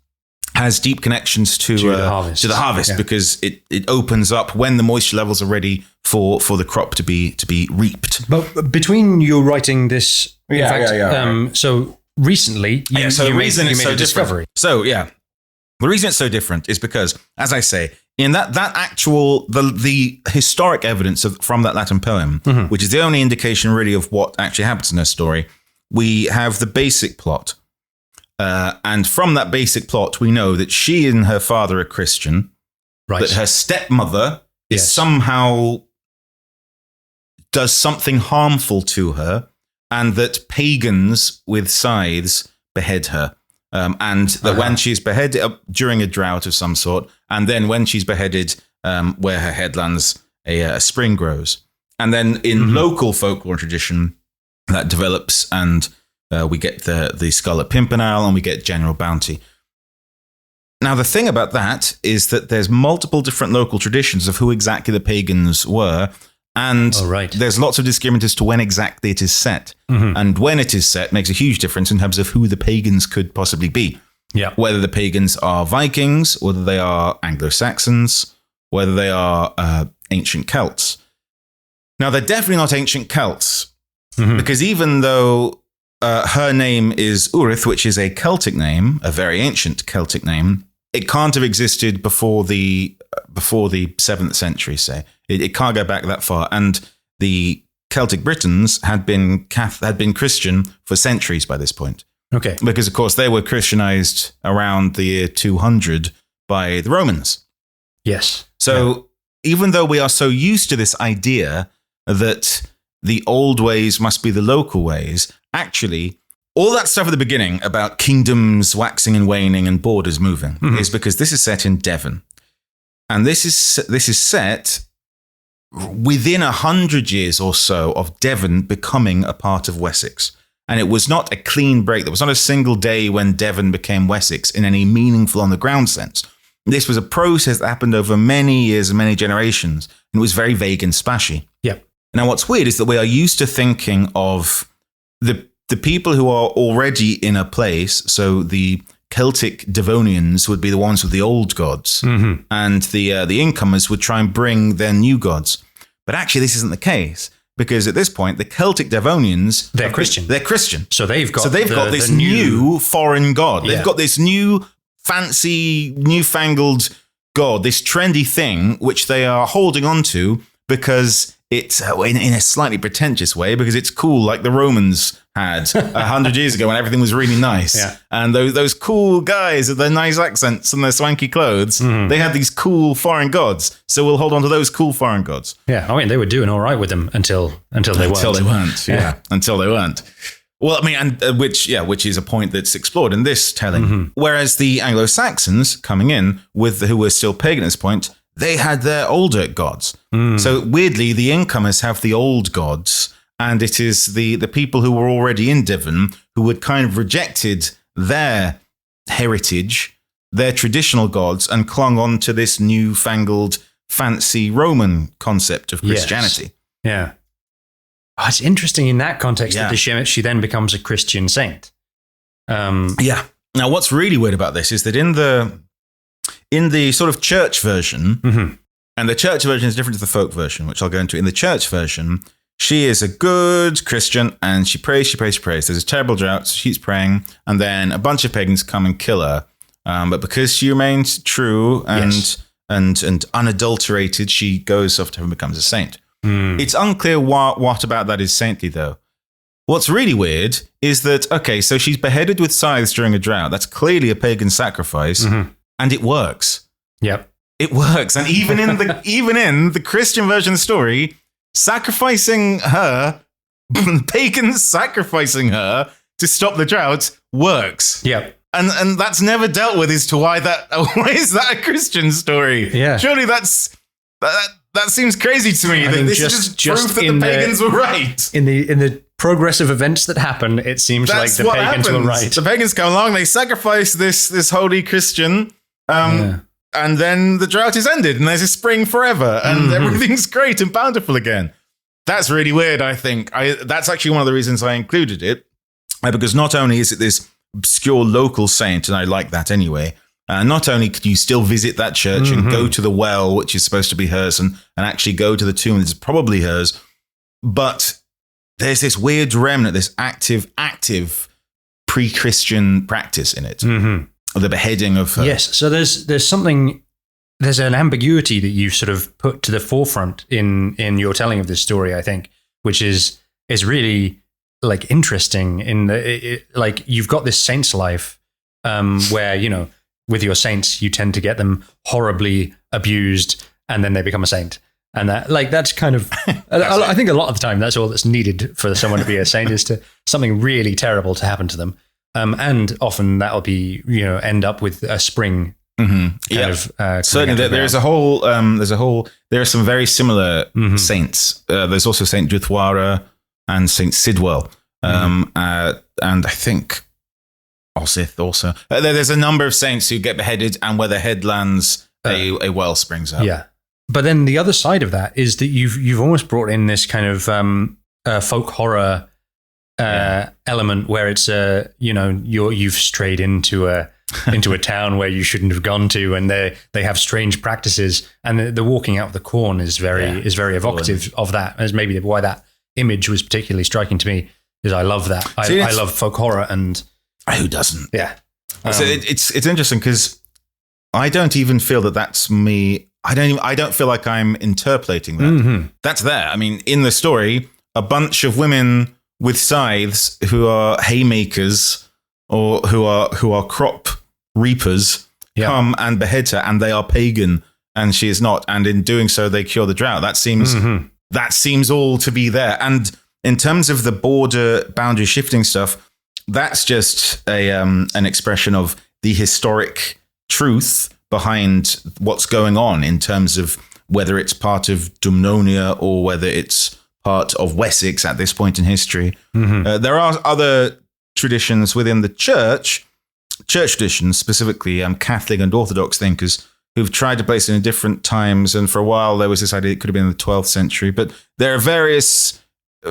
S1: has deep connections to the harvest because it opens up when the moisture levels are ready for the crop to be reaped.
S2: But between you writing this, so recently, you made a discovery.
S1: So the reason it's so different is because, as I say, in that actual the historic evidence from that Latin poem, which is the only indication really of what actually happens in her story, we have the basic plot. And from that basic plot, we know that she and her father are Christian, that her stepmother is somehow does something harmful to her, and that pagans with scythes behead her. And that when she's beheaded during a drought of some sort, and then when she's beheaded, where her head lands, a spring grows. And then in local folklore tradition, that develops, and we get the Scarlet Pimpernel, and we get General Bounty. Now, the thing about that is that there's multiple different local traditions of who exactly the pagans were, and there's lots of disagreement as to when exactly it is set. And when it is set makes a huge difference in terms of who the pagans could possibly be.
S2: Yeah.
S1: Whether the pagans are Vikings, whether they are Anglo-Saxons, whether they are ancient Celts. Now, they're definitely not ancient Celts, because even though her name is Urith, which is a Celtic name, a very ancient Celtic name, it can't have existed before the 7th century, say. It can't go back that far. And the Celtic Britons had been Christian for centuries by this point.
S2: Okay.
S1: Because, of course, they were Christianized around the year 200 by the Romans.
S2: Yes.
S1: So even though we are so used to this idea that the old ways must be the local ways, actually, all that stuff at the beginning about kingdoms waxing and waning and borders moving is because this is set in Devon. And this is set within 100 years or so of Devon becoming a part of Wessex. And it was not a clean break. There was not a single day when Devon became Wessex in any meaningful on the ground sense. This was a process that happened over many years and many generations. And it was very vague and splashy.
S2: Yeah.
S1: Now, what's weird is that we are used to thinking of the people who are already in a place. So the Celtic Devonians would be the ones with the old gods, and the incomers would try and bring their new gods. But actually, this isn't the case, because at this point, the Celtic Devonians
S2: they're Christian.
S1: They're Christian,
S2: so they've got
S1: this new foreign god. They've got this new fancy, newfangled god, this trendy thing which they are holding on to because It's in a slightly pretentious way because it's cool, like the Romans had 100 years ago when everything was really nice.
S2: Yeah.
S1: And those cool guys with their nice accents and their swanky clothes, they had these cool foreign gods. So we'll hold on to those cool foreign gods.
S2: Yeah, I mean, they were doing all right with them until they weren't.
S1: Until they weren't, until they weren't. Well, I mean, and which is a point that's explored in this telling. Whereas the Anglo-Saxons coming in who were still pagan at this point, they had their older gods. So weirdly, the incomers have the old gods, and it is the people who were already in Devon who had kind of rejected their heritage, their traditional gods, and clung on to this newfangled, fancy Roman concept of Christianity.
S2: Yes. Yeah. Oh, it's interesting in that context that she then becomes a Christian saint.
S1: Yeah. Now, what's really weird about this is that in the sort of church version, and the church version is different to the folk version, which I'll go into. In the church version, she is a good Christian and she prays. There's a terrible drought, so she's praying, and then a bunch of pagans come and kill her. But because she remains true and unadulterated, she goes off to heaven and becomes a saint. It's unclear what about that is saintly, though. What's really weird is that, okay, so she's beheaded with scythes during a drought. That's clearly a pagan sacrifice. And it works.
S2: Yep.
S1: It works. And even in the Christian version of the story, sacrificing her, pagans sacrificing her to stop the drought works.
S2: Yep.
S1: And that's never dealt with as to why is that a Christian story?
S2: Yeah.
S1: Surely that seems crazy to me. That this is just proof that the pagans were right.
S2: In the progress of events that happen, it seems like the pagans were right.
S1: The pagans come along, they sacrifice this holy Christian, and then the drought is ended, and there's a spring forever, and everything's great and bountiful again. That's really weird, I think. That's actually one of the reasons I included it, because not only is it this obscure local saint, and I like that anyway, not only could you still visit that church and go to the well, which is supposed to be hers, and actually go to the tomb that's probably hers, but there's this weird remnant, this active pre-Christian practice in it. The beheading of her.
S2: Yes, so there's an ambiguity that you've sort of put to the forefront in your telling of this story, I think, which is really like interesting in like you've got this saint's life where, you know, with your saints, you tend to get them horribly abused and then they become a saint. And that's kind of, I think a lot of the time that's all that's needed for someone to be a saint is to something really terrible to happen to them. And often that'll be, you know, end up with a spring kind of.
S1: Certainly, there are some very similar saints. There's also Saint Duthwara and Saint Sidwell, and I think Osith also. There's a number of saints who get beheaded, and where their head lands, a well springs up.
S2: Yeah, but then the other side of that is that you've almost brought in this kind of folk horror. Element where it's you've strayed into a town where you shouldn't have gone to, and they have strange practices, and the walking out of the corn is very evocative of that. As maybe why that image was particularly striking to me is I love that. I love folk horror, and
S1: who doesn't?
S2: Yeah.
S1: So it's interesting because I don't even feel that that's me. I don't feel like I'm interpolating that. That's there. I mean, in the story, a bunch of women with scythes who are haymakers or who are crop reapers come and behead her, and they are pagan and she is not, and in doing so they cure the drought. That seems all to be there. And in terms of the boundary shifting stuff, that's just an expression of the historic truth behind what's going on in terms of whether it's part of Dumnonia or whether it's part of Wessex at this point in history. There are other traditions within the church traditions, specifically Catholic and Orthodox thinkers, who've tried to place it in different times. And for a while, there was this idea it could have been in the 12th century. But there are various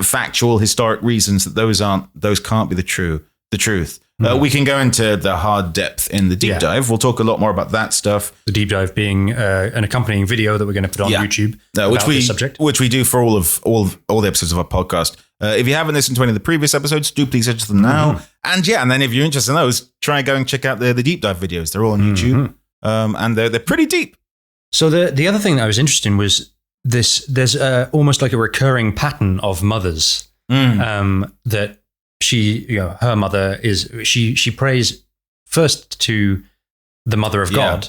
S1: factual, historic reasons that those can't be the truth. We can go into the hard depth in the deep dive. We'll talk a lot more about that stuff.
S2: The deep dive being an accompanying video that we're going to put on YouTube about this subject. Which
S1: we do for all the episodes of our podcast. If you haven't listened to any of the previous episodes, do please search them now. And then if you're interested in those, try and go and check out the deep dive videos. They're all on YouTube, and they're pretty deep.
S2: So the other thing that I was interested in was there's almost like a recurring pattern of mothers that her mother is, she prays first to the mother of God,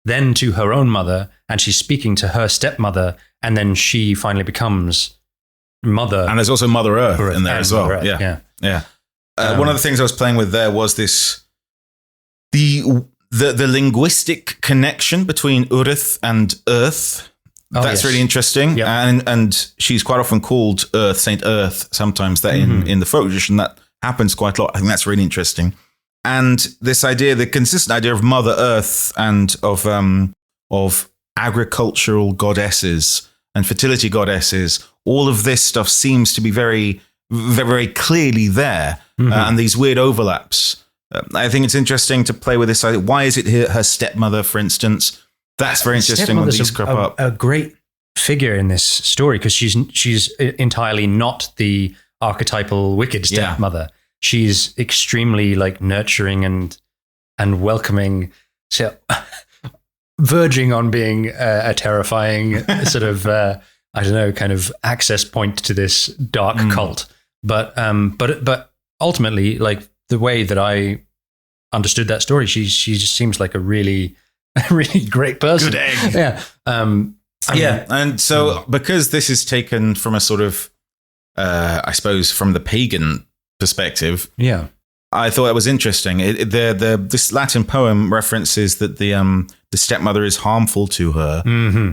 S2: then to her own mother, and she's speaking to her stepmother, and then she finally becomes mother.
S1: And there's also Mother Earth in there as well.
S2: Earth, yeah.
S1: One of the things I was playing with there was the linguistic connection between Urith and Earth. That's really interesting. Yep. And she's quite often called Earth, Saint Earth, sometimes that in the folk tradition. That happens quite a lot. I think that's really interesting. And this idea, the consistent idea of Mother Earth and of agricultural goddesses and fertility goddesses, all of this stuff seems to be very, very, very clearly there. And these weird overlaps. I think it's interesting to play with this idea. Why is it her stepmother, for instance? That's very interesting when these crop up.
S2: A great figure in this story, because she's entirely not the archetypal wicked stepmother. She's extremely like nurturing and welcoming, so verging on being a terrifying sort of I don't know, kind of access point to this dark cult. But ultimately, like the way that I understood that story, she just seems like a really great person.
S1: Good egg.
S2: Yeah.
S1: And so because this is taken from a sort of, I suppose, from the pagan perspective, I thought it was interesting. This Latin poem references that the stepmother is harmful to her,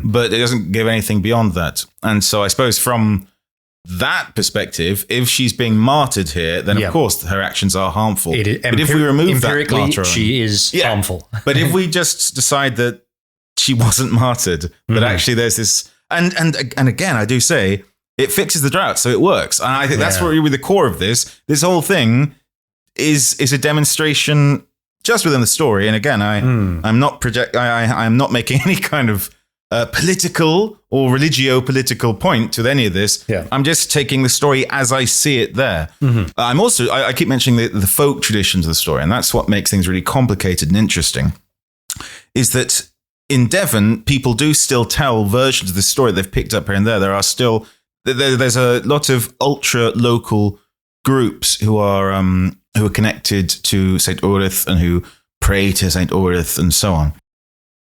S1: but it doesn't give anything beyond that. And so I suppose from that perspective, if she's being martyred here, then of course her actions are harmful. But if we remove that martyrdom,
S2: she is harmful.
S1: But if we just decide that she wasn't martyred, but actually there's this, and again, I do say it fixes the drought, so it works. And I think that's really the core of this. This whole thing is a demonstration just within the story. And again, I'm not making any kind of political or religio-political point to any of this. I'm just taking the story as I see it there. I'm also, I keep mentioning the folk traditions of the story, and that's what makes things really complicated and interesting, is that in Devon, people do still tell versions of the story they've picked up here and there. There are still, there's a lot of ultra-local groups who are connected to St. Urith and who pray to St. Urith and so on.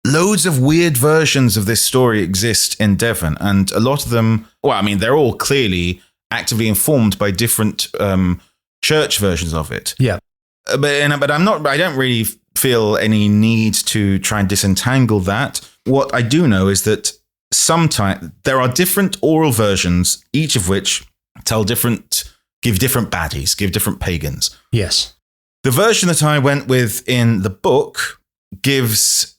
S1: Loads of weird versions of this story exist in Devon, and a lot of them, well, I mean, they're all clearly actively informed by different church versions of it. But I don't really feel any need to try and disentangle that. What I do know is that sometimes there are different oral versions, each of which give different baddies, give different pagans.
S2: Yes.
S1: The version that I went with in the book gives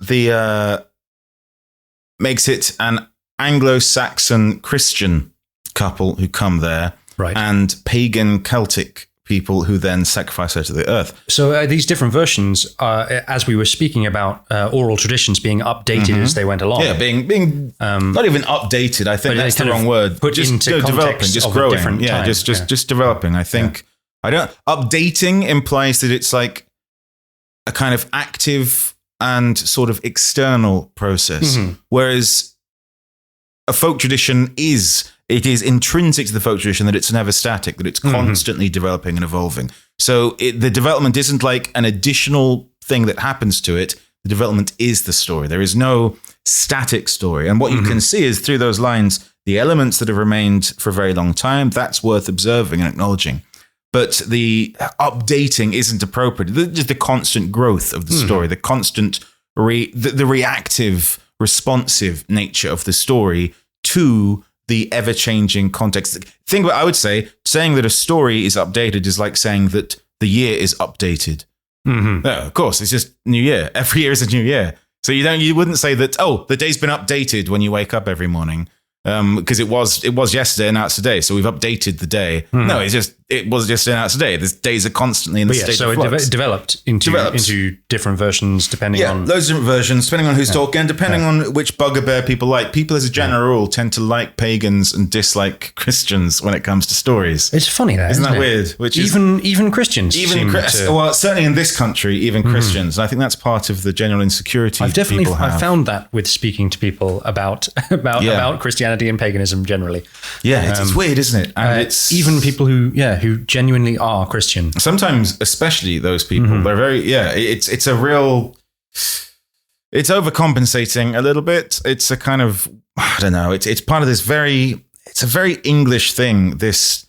S1: makes it an Anglo-Saxon Christian couple who come there, and pagan Celtic people who then sacrifice her to the earth.
S2: So these different versions, as we were speaking about oral traditions being updated as they went along.
S1: Yeah, being not even updated. I think that's the wrong word.
S2: Put just into
S1: developing, just growing. Yeah, just developing. I think updating implies that it's like a kind of active and sort of external process, whereas a folk tradition is intrinsic to the folk tradition that it's never static, that it's constantly developing and evolving. So the development isn't like an additional thing that happens to it. The development is the story. There is no static story. And what you can see is through those lines, the elements that have remained for a very long time, that's worth observing and acknowledging. But the updating isn't appropriate. Just the constant growth of the story, the constant, the reactive, responsive nature of the story to the ever-changing context. I would say, saying that a story is updated is like saying that the year is updated. No, of course, it's just new year. Every year is a new year. So you wouldn't say that, the day's been updated when you wake up every morning. Because it was yesterday and now it's today, so we've updated the day. No, it was yesterday and now it's today. The days are constantly in the state of flux.
S2: So it developed into different versions depending on...
S1: loads of different versions, depending on who's talking, and depending on which bugbear people like. People as a general rule tend to like pagans and dislike Christians when it comes to stories.
S2: It's funny that,
S1: isn't that weird?
S2: Even Christians
S1: well, certainly in this country, even Christians. And I think that's part of the general insecurity
S2: I've found that with speaking to people about Christianity Christianity and paganism generally.
S1: Yeah, it's weird, isn't it? And it's
S2: even people who genuinely are Christian.
S1: Sometimes, especially those people, they're very it's a real. It's overcompensating a little bit. It's a kind of, I don't know. It's part of this it's a very English thing. This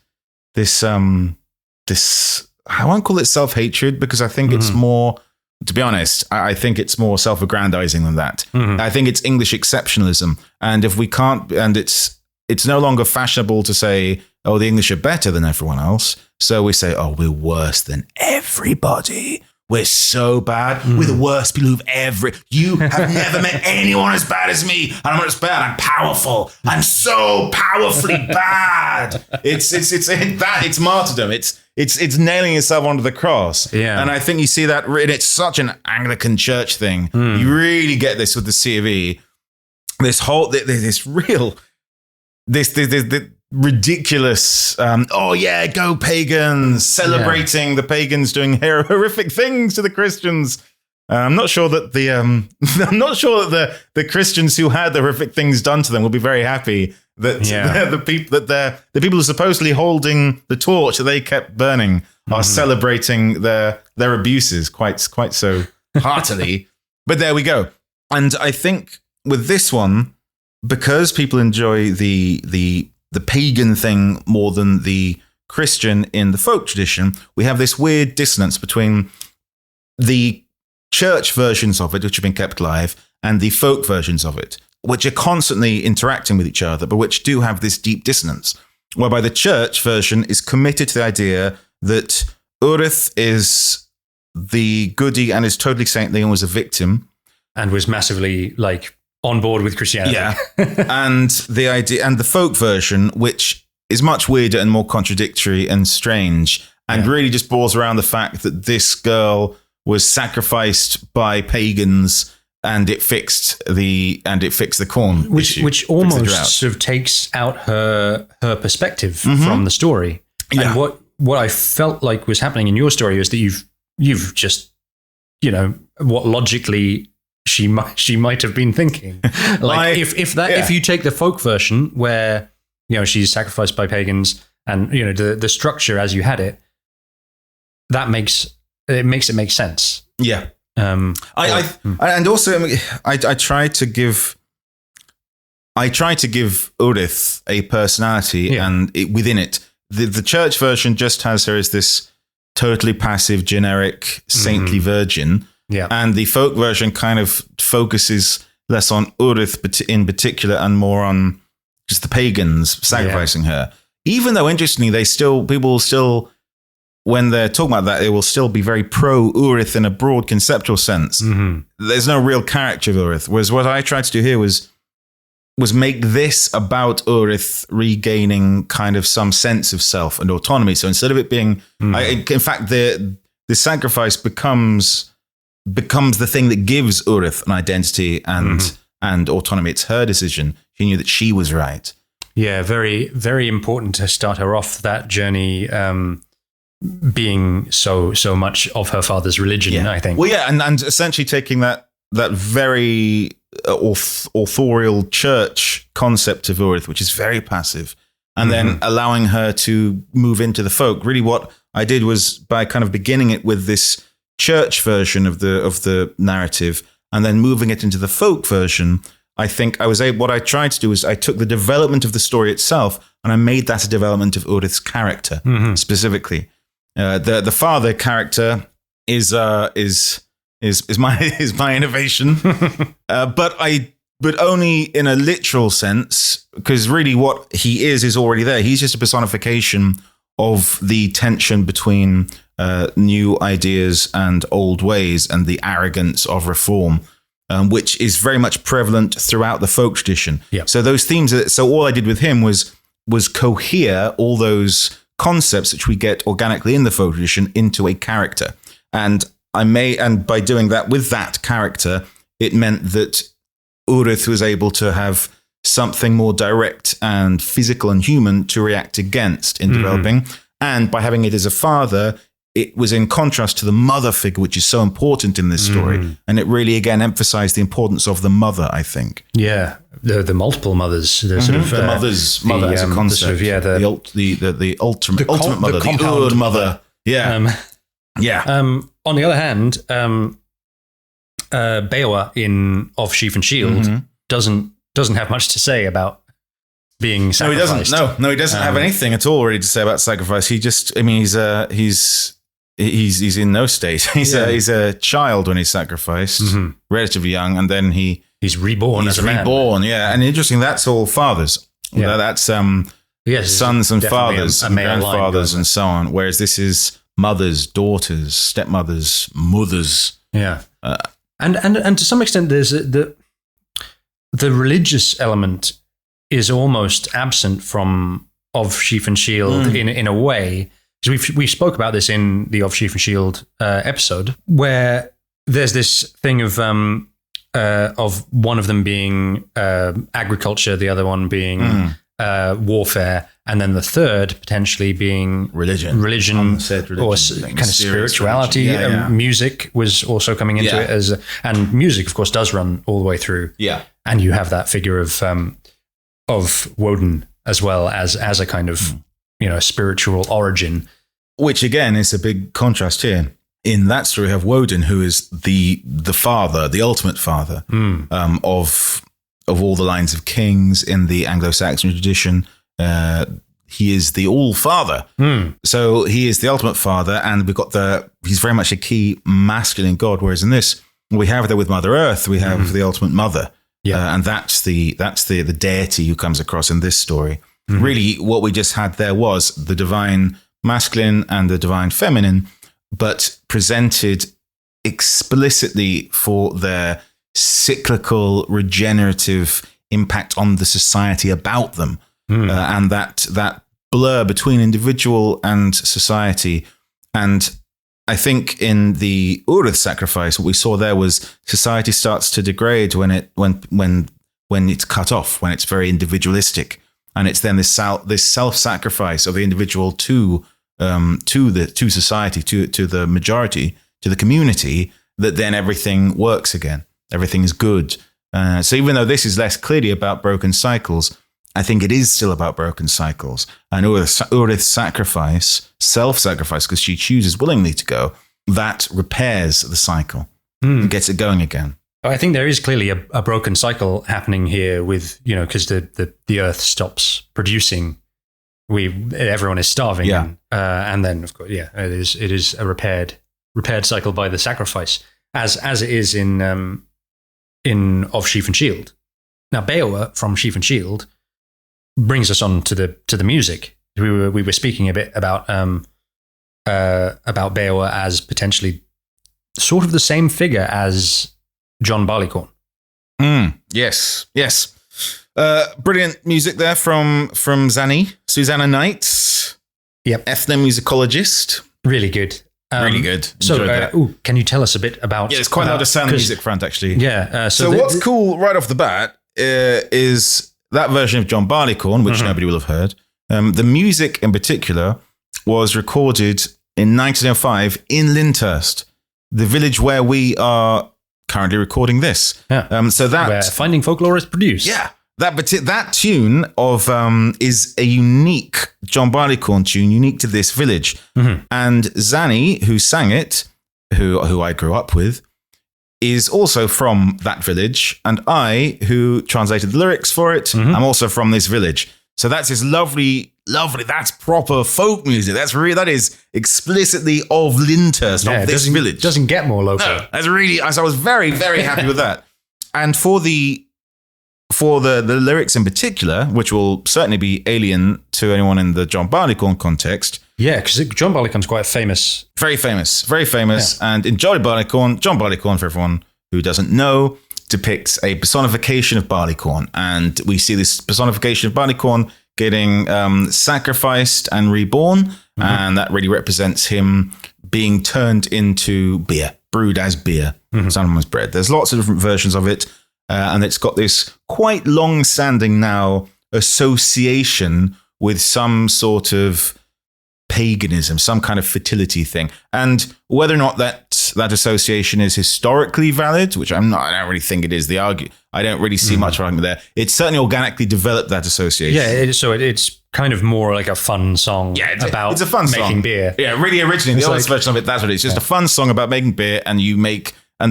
S1: I won't call it self-hatred because I think it's more, to be honest, I think it's more self-aggrandizing than that. I think it's English exceptionalism. And if we can't, and it's no longer fashionable to say, oh, the English are better than everyone else. So we say, oh, we're worse than everybody. We're so bad. We're the worst people you have never met anyone as bad as me. And I'm not as bad. I'm powerful. I'm so powerfully bad. It's martyrdom. It's nailing yourself onto the cross.
S2: Yeah.
S1: And I think you see that, and it's such an Anglican church thing. You really get this with the C of E. This ridiculous, go pagans, celebrating the pagans doing horrific things to the Christians. I'm not sure that the Christians who had the horrific things done to them will be very happy that the people who are supposedly holding the torch that they kept burning are celebrating their abuses quite so heartily. But there we go. And I think with this one, because people enjoy the pagan thing more than the Christian in the folk tradition, we have this weird dissonance between the church versions of it, which have been kept alive, and the folk versions of it, which are constantly interacting with each other, but which do have this deep dissonance, whereby the church version is committed to the idea that Urith is the goody and is totally saintly and was a victim.
S2: And was massively, on board with Christianity.
S1: Yeah. And the idea, and the folk version, which is much weirder and more contradictory and strange, and really just boils around the fact that this girl was sacrificed by pagans and it fixed the corn.
S2: Which almost sort of takes out her perspective from the story. Yeah. And what I felt like was happening in your story is that you've just, what logically she might have been thinking. If you take the folk version where she's sacrificed by pagans and the structure as you had it, that makes it make sense.
S1: Yeah. And also I try to give Urith a personality, and within it, the church version just has her as this totally passive, generic, saintly virgin.
S2: Yeah. And
S1: the folk version kind of focuses less on Urith in particular and more on just the pagans sacrificing her. Even though, interestingly, people still, when they're talking about that, they will still be very pro-Urith in a broad conceptual sense. There's no real character of Urith. Whereas what I tried to do here was make this about Urith regaining kind of some sense of self and autonomy. So instead of it being, in fact, the sacrifice becomes the thing that gives Urith an identity and autonomy. It's her decision. She knew that she was right.
S2: Yeah, very, very important to start her off that journey, being so much of her father's religion, I think.
S1: Well, yeah, and essentially taking that very authorial church concept of Urith, which is very passive, and then allowing her to move into the folk. Really what I did was, by kind of beginning it with this church version of the narrative and then moving it into the folk version, I think what I tried to do is I took the development of the story itself and I made that a development of Urith's character specifically. The father character is my innovation, but only in a literal sense, because really what he is already there. He's just a personification of the tension between new ideas and old ways and the arrogance of reform, which is very much prevalent throughout the folk tradition.
S2: Yep.
S1: So those themes, so all I did with him was cohere all those concepts which we get organically in the folk tradition into a character. And by doing that with that character, it meant that Urith was able to have something more direct and physical and human to react against in developing. And by having it as a father, it was in contrast to the mother figure, which is so important in this story. And it really, again, emphasized the importance of the mother, I think.
S2: Yeah, the multiple mothers, the sort of
S1: the mother as a concept. The ultimate mother, the compound mother. Yeah,
S2: on the other hand, Beowulf in Of Sheaf and Shield doesn't have much to say about being sacrificed.
S1: No, he doesn't have anything at all really to say about sacrifice. He just, I mean, he's in no state. He's a child when he's sacrificed, relatively young, and then
S2: he's reborn as a man.
S1: And interesting. That's all fathers. Yeah, that's sons and fathers, and grandfathers, and so on. Whereas this is mothers, daughters, stepmothers, mothers.
S2: Yeah, and to some extent, there's the religious element is almost absent from Of Sheaf and Shield in a way. Because we spoke about this in the Of Sheaf and Shield episode, where there's this thing of one of them being agriculture, the other one being warfare, and then the third potentially being religion or kind of spirituality. Music was also coming into it and music, of course, does run all the way through.
S1: Yeah,
S2: and you have that figure of Woden as well as a kind of spiritual origin.
S1: Which again is a big contrast here. In that story, we have Woden, who is the father, the ultimate father of all the lines of kings in the Anglo-Saxon tradition. He is the all-father. So he is the ultimate father, and we've got he's very much a key masculine god, whereas in this, we have there with Mother Earth, we have the ultimate mother. Yeah. And that's the deity who comes across in this story. Really, what we just had there was the divine masculine and the divine feminine, but presented explicitly for their cyclical, regenerative impact on the society about them. And that blur between individual and society. And I think in the Urith Sacrifice, what we saw there was society starts to degrade when it's cut off, when it's very individualistic. And it's then this self-sacrifice of the individual to society, to the majority, to the community, that then everything works again. Everything is good. So even though this is less clearly about broken cycles, I think it is still about broken cycles. And Urith's sacrifice, self-sacrifice, because she chooses willingly to go, that repairs the cycle and gets it going again.
S2: I think there is clearly a broken cycle happening here with, because the earth stops producing. Everyone is starving. Yeah. And then, of course, it is a repaired cycle by the sacrifice, as it is in Of Sheaf and Shield. Now, Beowulf from Sheaf and Shield brings us on to the music. We were speaking a bit about Beowulf as potentially sort of the same figure as John Barleycorn.
S1: Yes. Brilliant music there from Zanny, Susannah Knights.
S2: Yep.
S1: Ethnomusicologist.
S2: Really good.
S1: Really good.
S2: So, can you tell us a bit about...
S1: Yeah, it's quite a lot of sound music front, actually.
S2: Yeah.
S1: So what's cool right off the bat is that version of John Barleycorn, which nobody will have heard. The music in particular was recorded in 1905 in Lyndhurst, the village where we are currently recording this.
S2: Yeah.
S1: So that
S2: where Finding Folklore is produced.
S1: Yeah. That tune of is a unique John Barleycorn tune, unique to this village. And Zanny, who sang it, who I grew up with, is also from that village. And I, who translated the lyrics for it, I'm also from this village. So that's this lovely, that's proper folk music. That is explicitly of Lyndhurst, of this village.
S2: Doesn't get more local.
S1: No, I was very, very happy with that. And for the lyrics in particular, which will certainly be alien to anyone in the John Barleycorn context.
S2: Yeah, because John Barleycorn's quite famous.
S1: Very famous. Yeah. And in John Barleycorn, for everyone who doesn't know, depicts a personification of Barleycorn. And we see this personification of Barleycorn getting sacrificed and reborn. And that really represents him being turned into beer, brewed as beer, someone's bread. There's lots of different versions of it. And it's got this quite long-standing now association with some sort of paganism, some kind of fertility thing. And whether or not that association is historically valid, which I don't really think it is. I don't really see much argument there. It's certainly organically developed that association.
S2: Yeah, so it's kind of more like a fun song about
S1: it's a fun
S2: making
S1: song.
S2: beer.
S1: Yeah, really originally, the oldest version of it, that's what it is. Just a fun song about making beer, and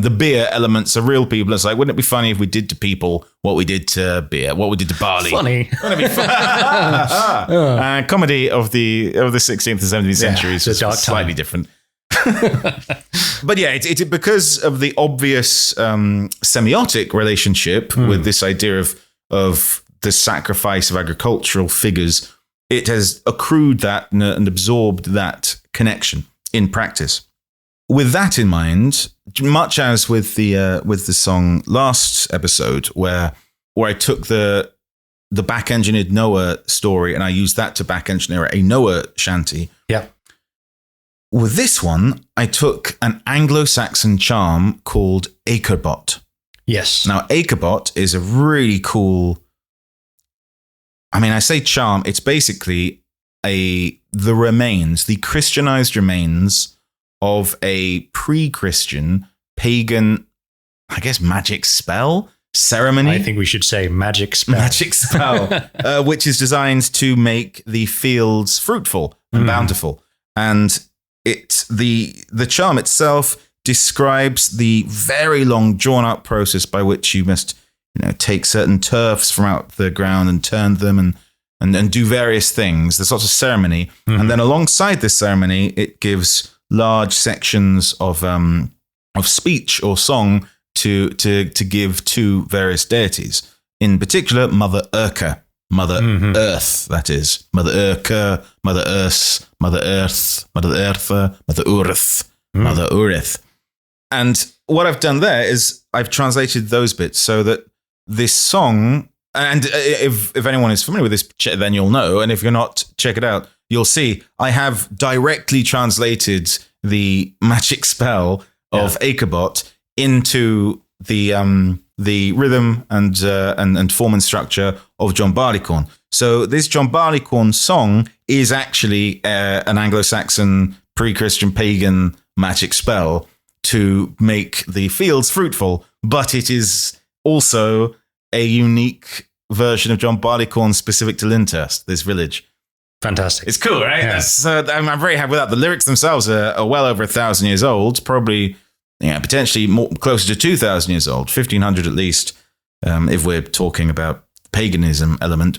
S1: the beer elements are real people. It's like, wouldn't it be funny if we did to people what we did to beer, what we did to barley?
S2: Funny.
S1: Wouldn't it be fun? Comedy of the 16th and 17th centuries is slightly different. But yeah, it's because of the obvious semiotic relationship with this idea of the sacrifice of agricultural figures, it has accrued that and absorbed that connection in practice. With that in mind, much as with the song last episode, where I took the back-engineered Noah story and I used that to back-engineer a Noah shanty.
S2: Yeah.
S1: With this one, I took an Anglo-Saxon charm called Acrebot.
S2: Yes.
S1: Now, Acrebot is a really cool. I mean, I say charm. It's basically the Christianized remains of a pre-Christian pagan, I guess, magic spell ceremony.
S2: I think we should say magic spell.
S1: Magic spell, which is designed to make the fields fruitful and bountiful. And the charm itself describes the very long, drawn-out process by which you must, take certain turfs from out the ground and turn them and do various things. There's lots of ceremony, and then alongside this ceremony, it gives large sections of speech or song to give to various deities. In particular, Mother Urca, Mother Earth, that is. Mother Urca, Mother Earth, Mother Earth, Mother Eartha, Mother Urith, Mother Urith. And what I've done there is I've translated those bits so that this song, and if anyone is familiar with this, then you'll know. And if you're not, check it out. You'll see I have directly translated the magic spell of Acrebot into the rhythm and form and structure of John Barleycorn. So this John Barleycorn song is actually an Anglo-Saxon pre-Christian pagan magic spell to make the fields fruitful, but it is also a unique version of John Barleycorn specific to Lyndhurst, this village.
S2: Fantastic.
S1: It's cool, right?
S2: Yeah.
S1: So I'm very happy with that. The lyrics themselves are well over 1,000 years old, probably potentially more closer to 2,000 years old, 1,500 at least, if we're talking about paganism element.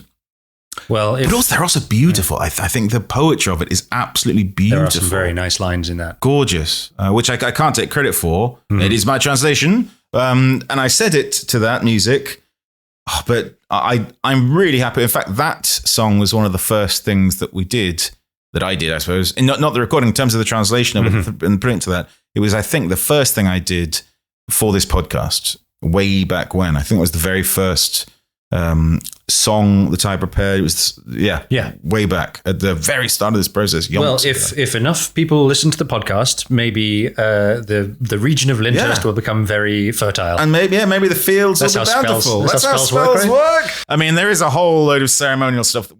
S2: Well,
S1: but also, they're also beautiful. I think the poetry of it is absolutely beautiful.
S2: There are some very nice lines in that.
S1: Gorgeous, which I can't take credit for. It is my translation. And I said it to that music. But I'm really happy. In fact, that song was one of the first things that I did, I suppose. And not the recording, in terms of the translation of it and putting it to that. It was, I think, the first thing I did for this podcast way back when. I think it was the very first song that I prepared. It was, way back at the very start of this process.
S2: Well, if enough people listen to the podcast, maybe the region of Lyndhurst will become very fertile.
S1: And maybe the fields will be bountiful. That's how spells work. I mean, there is a whole load of ceremonial stuff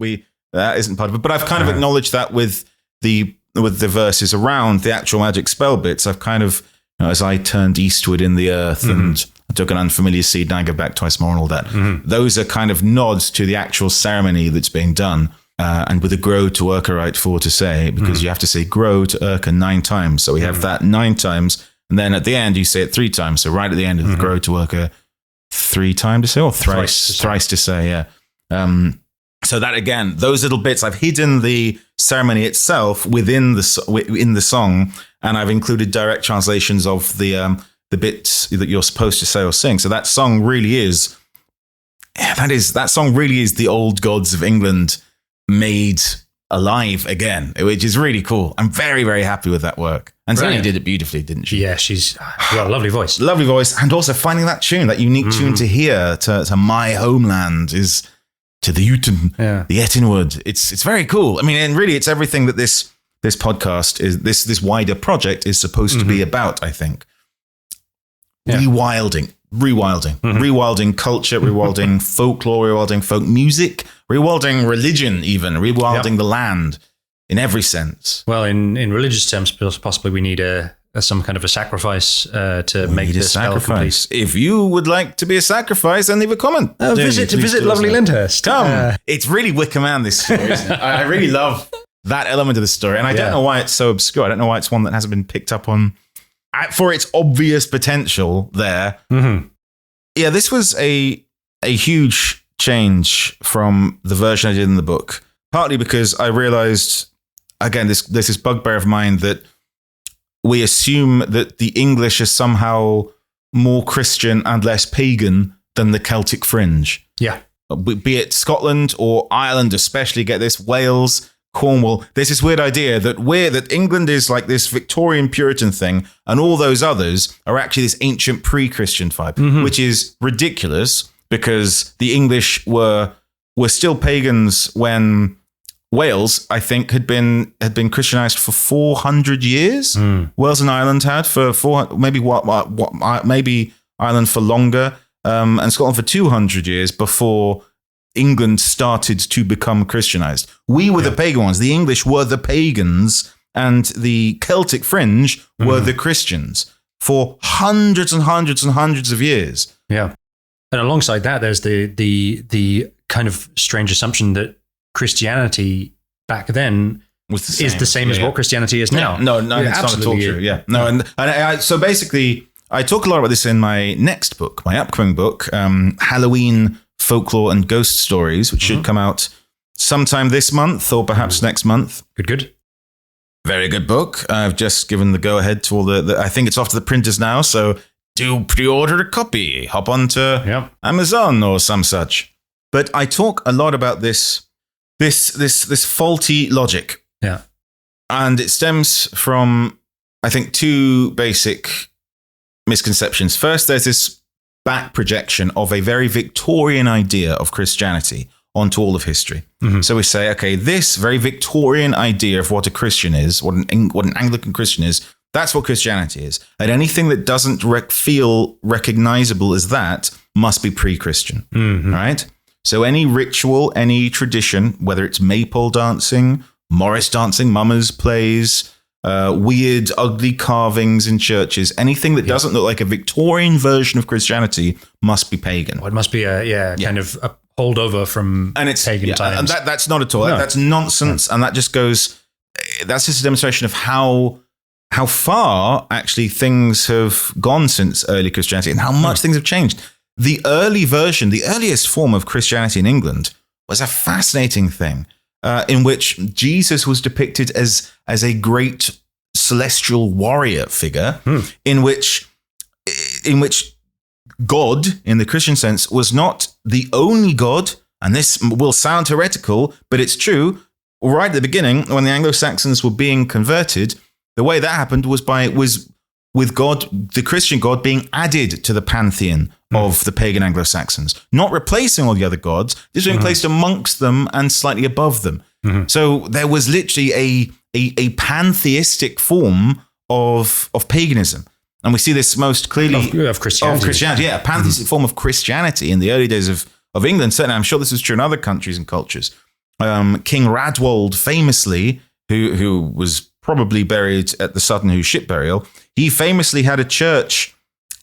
S1: that isn't part of it, but I've kind of acknowledged that with the verses around the actual magic spell bits. I've kind of, as I turned eastward in the earth and I took an unfamiliar seed and I go back twice more and all that. Those are kind of nods to the actual ceremony that's being done. And with a grow to Urca right 4 to say, because you have to say grow to Urca 9 times. So we have that 9 times. And then at the end, you say it 3 times. So right at the end of the grow to Urca 3 times to say, or thrice to say, yeah. So that again, those little bits, I've hidden the ceremony itself within the song, and I've included direct translations of the bits that you're supposed to say or sing. So that song really is, that song really is the old gods of England made alive again, which is really cool. I'm very, very happy with that work. And Zanny did it beautifully, didn't she?
S2: Yeah, she's got a lovely voice.
S1: Lovely voice. And also finding that tune, that unique tune to hear to my homeland is to the Eaton, the Etinwood. It's very cool. I mean, and really it's everything that this podcast is, this wider project is supposed to be about, I think. Yeah. Rewilding culture, rewilding folklore, rewilding folk music, rewilding religion even, rewilding the land in every sense.
S2: Well, in religious terms, possibly we need some kind of a sacrifice to make the spell complete.
S1: If you would like to be a sacrifice, then leave a comment.
S2: Visit lovely Lyndhurst.
S1: Come. It's really Wicker Man, this story, isn't it? I really love that element of the story. And I don't know why it's so obscure. I don't know why it's one that hasn't been picked up on for its obvious potential there.
S2: Mm-hmm.
S1: Yeah, this was a huge change from the version I did in the book. Partly because I realized, again, this is bugbear of mine that we assume that the English are somehow more Christian and less pagan than the Celtic fringe.
S2: Yeah.
S1: Be it Scotland or Ireland, especially, get this, Wales, Cornwall. There's this weird idea that England is like this Victorian Puritan thing, and all those others are actually this ancient pre-Christian vibe, which is ridiculous because the English were still pagans when Wales, I think, had been Christianized for 400 years. Wales and Ireland had for 400, maybe Ireland for longer, and Scotland for 200 years before England started to become Christianized. We were the pagan ones. The English were the pagans, and the Celtic fringe were the Christians for hundreds and hundreds and hundreds of years.
S2: Yeah, and alongside that, there's the kind of strange assumption that Christianity back then is the same as what Christianity is now.
S1: No, it's not at all true. Yeah, no, and so basically, I talk a lot about this in my next book, my upcoming book, Halloween, Folklore, and Ghost Stories, which should come out sometime this month or perhaps next month.
S2: Good.
S1: Very good book. I've just given the go-ahead to all the I think it's off to the printers now, so do pre-order a copy. Hop onto Amazon or some such. But I talk a lot about this faulty logic.
S2: Yeah.
S1: And it stems from, I think, two basic misconceptions. First, there's this back projection of a very Victorian idea of Christianity onto all of history. So we say, okay, this very Victorian idea of what a Christian is, what an Anglican Christian is, that's what Christianity is. And anything that doesn't feel recognizable as that must be pre-Christian, right? So any ritual, any tradition, whether it's maypole dancing, Morris dancing, mummers plays, weird, ugly carvings in churches, anything that doesn't look like a Victorian version of Christianity must be pagan.
S2: Well, it must be kind of a holdover from pagan times.
S1: And that's not at all. No. That's nonsense. And that just goes, that's just a demonstration of how far actually things have gone since early Christianity and how much things have changed. The early version, the earliest form of Christianity in England was a fascinating thing in which Jesus was depicted as a great celestial warrior figure in which God, in the Christian sense, was not the only God. And this will sound heretical, but it's true. Right at the beginning, when the Anglo-Saxons were being converted, the way that happened was with God, the Christian God, being added to the pantheon of the pagan Anglo-Saxons, not replacing all the other gods, just being placed amongst them and slightly above them. So there was literally a pantheistic form of paganism. And we see this most clearly
S2: of Christianity.
S1: A pantheistic form of Christianity in the early days of England. Certainly, I'm sure this was true in other countries and cultures. King Radwold, famously, who was probably buried at the Sutton Hoo ship burial, he famously had a church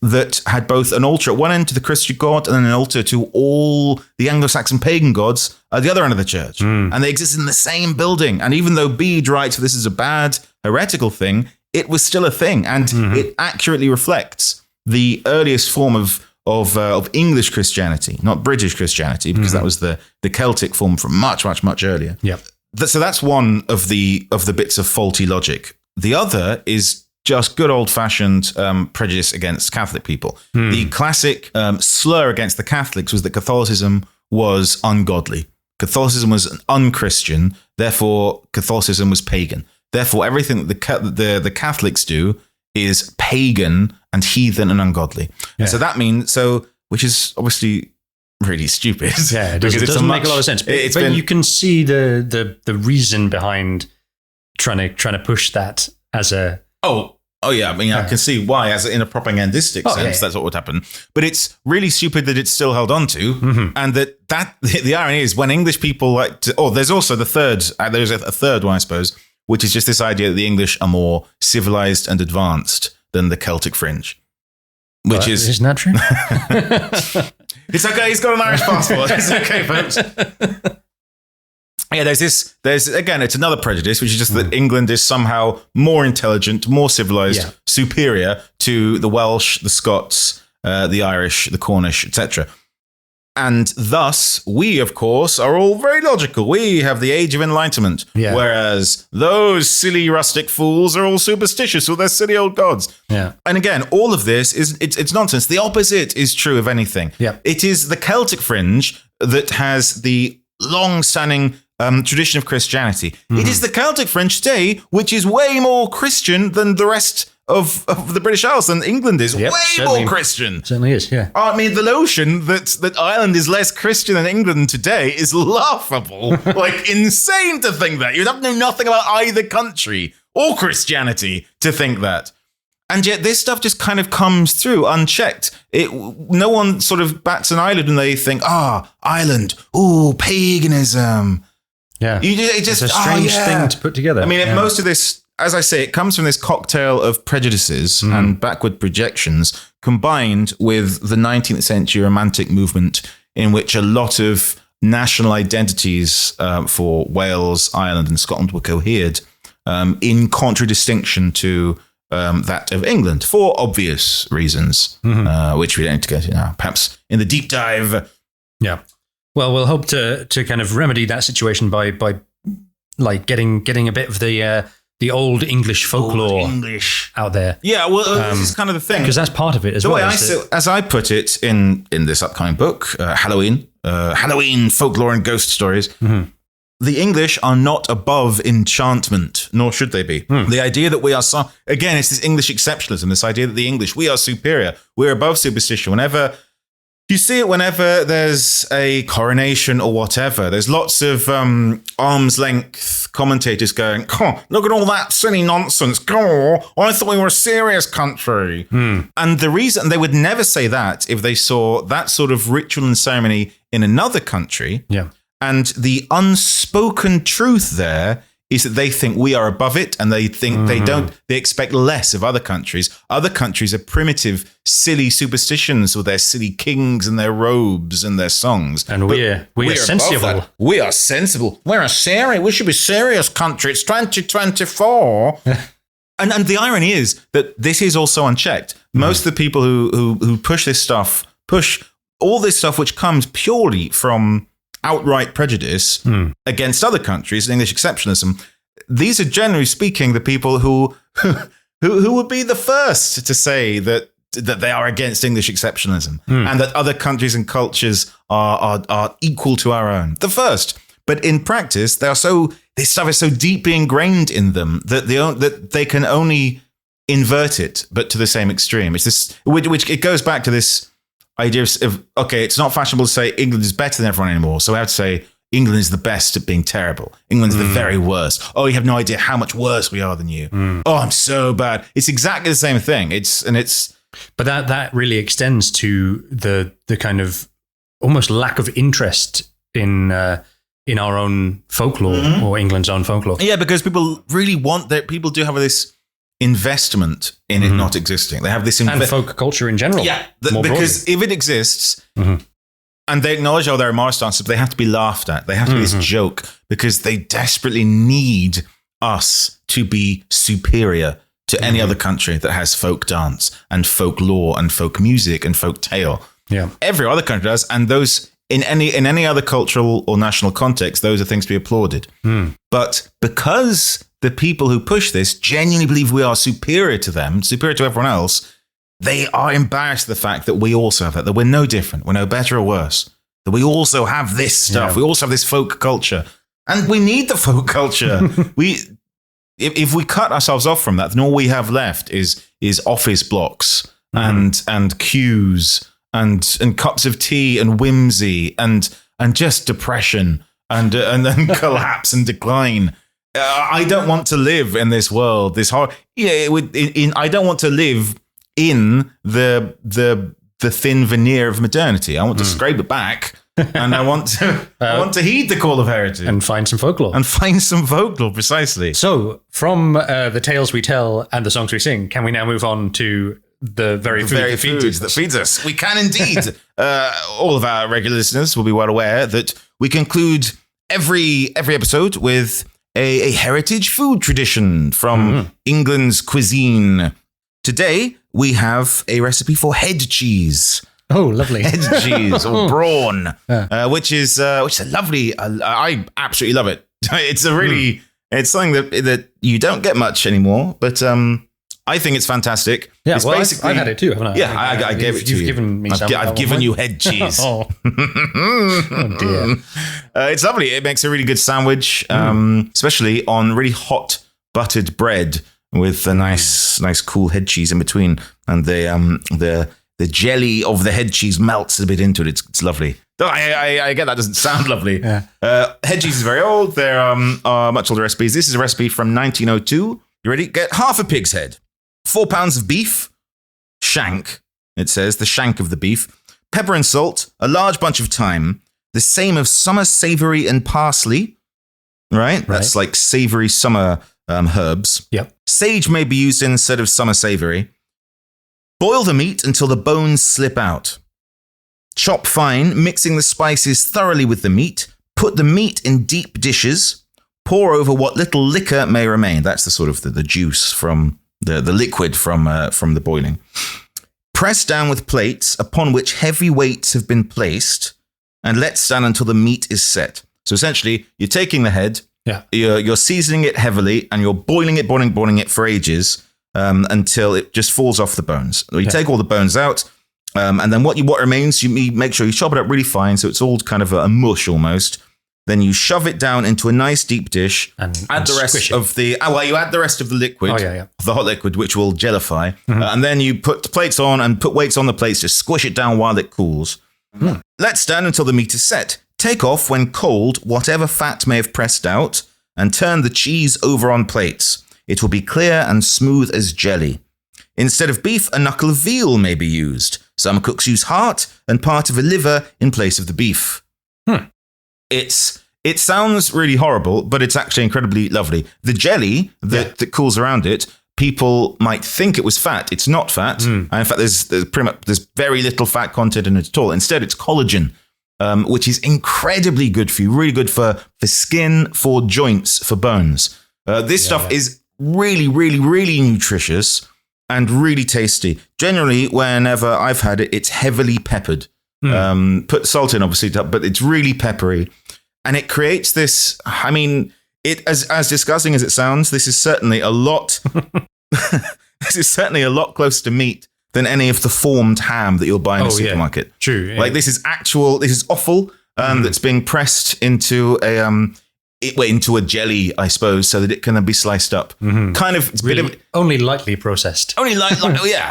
S1: that had both an altar at one end to the Christian god and then an altar to all the Anglo-Saxon pagan gods at the other end of the church. And they existed in the same building. And even though Bede writes this is a bad heretical thing, it was still a thing. And it accurately reflects the earliest form of English Christianity, not British Christianity, because that was the Celtic form from much, much, much earlier.
S2: Yep.
S1: So that's one of the bits of faulty logic. The other is just good old-fashioned prejudice against Catholic people. The classic slur against the Catholics was that Catholicism was ungodly. Catholicism was un-Christian, therefore Catholicism was pagan. Therefore, everything that the Catholics do is pagan and heathen and ungodly. Yeah. So that means, which is obviously really stupid.
S2: Yeah, it doesn't make a lot of sense. But you can see the reason behind trying to push that as a
S1: Oh, yeah. I mean, I can see why, as in a propagandistic sense, that's what would happen. But it's really stupid that it's still held on to. And that the irony is when English people like to... Oh, there's also the third... there's a third one, I suppose, which is just this idea that the English are more civilized and advanced than the Celtic fringe. Which is...
S2: Isn't that true?
S1: It's okay, he's got an Irish passport. It's okay, folks. Yeah, there's again, it's another prejudice, which is just that England is somehow more intelligent, more civilized, superior to the Welsh, the Scots, the Irish, the Cornish, etc. And thus, we, of course, are all very logical. We have the Age of Enlightenment, whereas those silly rustic fools are all superstitious with their silly old gods.
S2: Yeah.
S1: And again, all of this it's nonsense. The opposite is true of anything.
S2: Yeah.
S1: It is the Celtic fringe that has the long-standing tradition of Christianity. It is the Celtic fringe today, which is way more Christian than the rest of the British Isles, than England is. Way more Christian.
S2: Certainly is, yeah.
S1: I mean, the notion that Ireland is less Christian than England today is laughable. Like, insane to think that. You'd have to know nothing about either country or Christianity to think that. And yet this stuff just kind of comes through unchecked. No one sort of bats an eyelid when they think, Ireland, paganism.
S2: Yeah.
S1: It's just
S2: a strange thing to put together.
S1: I mean, most of this, as I say, it comes from this cocktail of prejudices and backward projections combined with the 19th century Romantic movement, in which a lot of national identities for Wales, Ireland, and Scotland were cohered in contradistinction to that of England, for obvious reasons, which we don't need to go to now. Perhaps in the deep dive.
S2: Yeah. Well, we'll hope to kind of remedy that situation by like getting a bit of the old English folklore out there.
S1: Yeah, well, this is kind of the thing,
S2: because that's part of it as well.
S1: As I put it in this upcoming book, Halloween, folklore and ghost stories. The English are not above enchantment, nor should they be. The idea that we are again, it's this English exceptionalism, this idea that the English, we are superior, we're above superstition. Whenever you see it, whenever there's a coronation or whatever, there's lots of arm's length commentators going, look at all that silly nonsense. I thought we were a serious country. And the reason they would never say that if they saw that sort of ritual and ceremony in another country.
S2: Yeah.
S1: And the unspoken truth there is that they think we are above it, and they think they expect less of other countries. Other countries are primitive, silly superstitions with their silly kings and their robes and their songs.
S2: And we are sensible.
S1: We are sensible. We're a serious. We should be serious country. It's 2024. And the irony is that this is also unchecked. Most of the people who push this stuff, push all this stuff which comes purely from outright prejudice against other countries, English exceptionalism. These are generally speaking the people who would be the first to say that they are against English exceptionalism and that other countries and cultures are equal to our own. The first. But in practice, this stuff is so deeply ingrained in them that they can only invert it, but to the same extreme. It's this, which it goes back to this idea of, okay, it's not fashionable to say England is better than everyone anymore. So we have to say England is the best at being terrible. England's the very worst. Oh, you have no idea how much worse we are than you. Oh, I'm so bad. It's exactly the same thing. But
S2: that really extends to the kind of almost lack of interest in our own folklore or England's own folklore.
S1: Yeah, because people really want that. People do have this investment in it not existing. They have this
S2: and folk culture in general.
S1: Yeah, because if it exists and they acknowledge, there are milestones, but they have to be laughed at. They have to be this joke because they desperately need us to be superior to any other country that has folk dance and folklore and folk music and folk tale.
S2: Yeah,
S1: every other country does, and those in any other cultural or national context, those are things to be applauded. But because the people who push this genuinely believe we are superior to them, superior to everyone else, they are embarrassed at the fact that we also have that we're no different, we're no better or worse, that we also have this stuff, we also have this folk culture. And we need the folk culture. If we cut ourselves off from that, then all we have left is office blocks and queues and cups of tea and whimsy and just depression and then collapse and decline. I don't want to live in this world. This horror. Yeah, I don't want to live in the thin veneer of modernity. I want to scrape it back, and I want to heed the call of heritage
S2: and find some folklore.
S1: Precisely.
S2: So, from the tales we tell and the songs we sing, can we now move on to the very food that
S1: feeds us? We can indeed. All of our regular listeners will be well aware that we conclude every episode with a heritage food tradition from England's cuisine. Today, we have a recipe for head cheese.
S2: Oh, lovely.
S1: Head cheese or brawn, which is a lovely, I absolutely love it. It's a really, it's something that you don't get much anymore, but I think it's fantastic.
S2: Yeah,
S1: it's
S2: I've had it too, haven't I?
S1: Yeah, I gave it to you.
S2: You've given me some.
S1: I've given you head cheese.
S2: Oh dear.
S1: It's lovely. It makes a really good sandwich, especially on really hot buttered bread with a nice cool head cheese in between, and the jelly of the head cheese melts a bit into it. It's lovely. I get that doesn't sound lovely.
S2: Yeah.
S1: Head cheese is very old. There are much older recipes. This is a recipe from 1902. You ready? Get half a pig's head, 4 pounds of beef, shank, it says, the shank of the beef, pepper and salt, a large bunch of thyme, the same of summer savory and parsley, right? That's like savory summer herbs.
S2: Yep.
S1: Sage may be used instead of summer savory. Boil the meat until the bones slip out. Chop fine, mixing the spices thoroughly with the meat. Put the meat in deep dishes. Pour over what little liquor may remain. That's the sort of the juice from the liquid from the boiling. Press down with plates upon which heavy weights have been placed, and let stand until the meat is set. So essentially, you're taking the head, you're seasoning it heavily, and you're boiling it for ages until it just falls off the bones. You take all the bones out, and then what remains, you make sure you chop it up really fine, so it's all kind of a mush almost. Then you shove it down into a nice deep dish, and add the rest of the you add the rest of the liquid, the hot liquid, which will gellify, and then you put the plates on and put weights on the plates to squish it down while it cools. Let stand until the meat is set. Take off when cold whatever fat may have pressed out, and turn the cheese over on plates. It will be clear and smooth as jelly. Instead of beef, a knuckle of veal may be used. Some cooks use heart and part of a liver in place of the beef. It sounds really horrible, but it's actually incredibly lovely. The jelly that cools around it, people might think it was fat. It's not fat. And in fact, there's very little fat content in it at all. Instead, it's collagen, which is incredibly good for you. Really good for skin, for joints, for bones. This stuff is really, really, really nutritious and really tasty. Generally, whenever I've had it, it's heavily peppered. Put salt in, obviously, but it's really peppery. And it creates this, I mean, it as disgusting as it sounds, this is certainly a lot closer to meat than any of the formed ham that you'll buy in a supermarket.
S2: Yeah. True. Yeah.
S1: Like this is offal that's being pressed into into a jelly, I suppose, so that it can then be sliced up. Kind of, it's
S2: really, only lightly processed.
S1: Only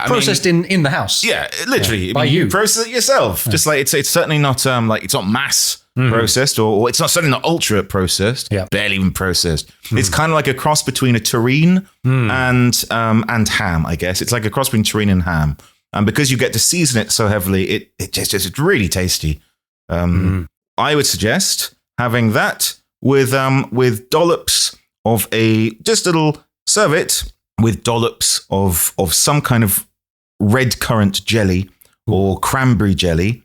S2: processed in the house.
S1: Yeah, literally.
S2: By you
S1: process it yourself. Just like it's certainly not it's not mass processed, or it's certainly not ultra processed.
S2: Yeah,
S1: barely even processed. It's kind of like a cross between a terrine and ham. I guess it's like a cross between terrine and ham. And because you get to season it so heavily, it's really tasty. I would suggest having that with dollops of serve it with dollops of some kind of red currant jelly or cranberry jelly,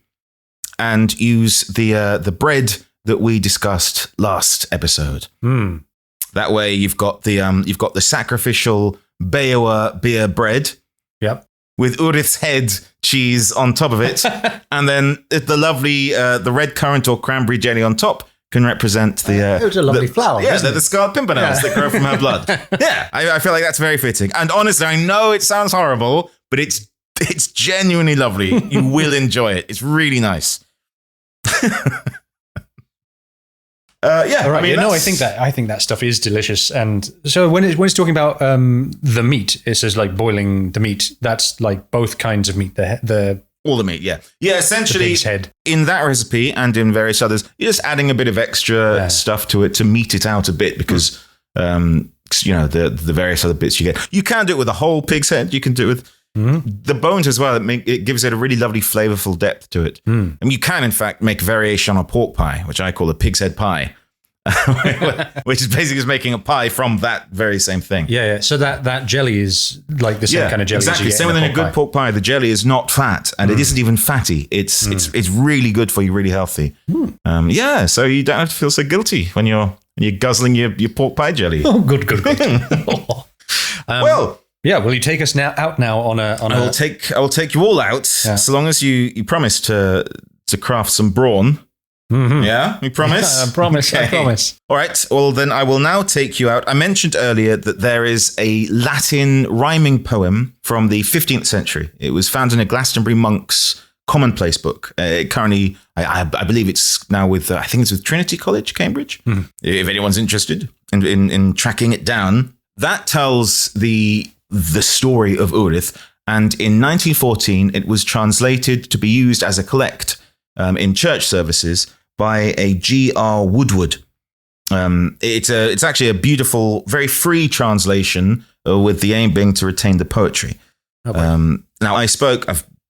S1: and use the bread that we discussed last episode. That way you've got the sacrificial Beowa beer bread.
S2: Yep.
S1: With Urith's head cheese on top of it, and then the lovely the red currant or cranberry jelly on top can represent the
S2: it's a lovely flower.
S1: Yeah, the scarlet pimpernels that grow from her blood. Yeah, I feel like that's very fitting. And honestly, I know it sounds horrible, but it's genuinely lovely. You will enjoy it. It's really nice. Yeah,
S2: all right. I mean, I think that stuff is delicious. And so when it's talking about the meat, it says like boiling the meat. That's like both kinds of meat.
S1: All the meat, yeah. Essentially,
S2: the pig's head.
S1: In that recipe and in various others, you're just adding a bit of extra stuff to it to meat it out a bit, because The various other bits you get. You can do it with a whole pig's head. You can do it with the bones as well. It gives it a really lovely, flavorful depth to it. And you can, in fact, make a variation on a pork pie, which I call a pig's head pie. Which is basically just making a pie from that very same thing.
S2: Yeah. So that jelly is like the same kind of jelly.
S1: Exactly. Same with a good pork pie. The jelly is not fat, and it isn't even fatty. It's really good for you, really healthy. So you don't have to feel so guilty when you're guzzling your pork pie jelly.
S2: Oh, good. Will you take us out now on a?
S1: I will take you all out, so long as you promise to craft some brawn. Yeah, you promise?
S2: I promise.
S1: All right, well then I will now take you out. I mentioned earlier that there is a Latin rhyming poem from the 15th century. It was found in a Glastonbury monk's commonplace book. Currently, I believe it's now with, I think it's with Trinity College, Cambridge, if anyone's interested in tracking it down. That tells the story of Urith, and in 1914 it was translated to be used as a collect in church services by a G.R. Woodward. It's actually a beautiful, very free translation with the aim being to retain the poetry. Now, I've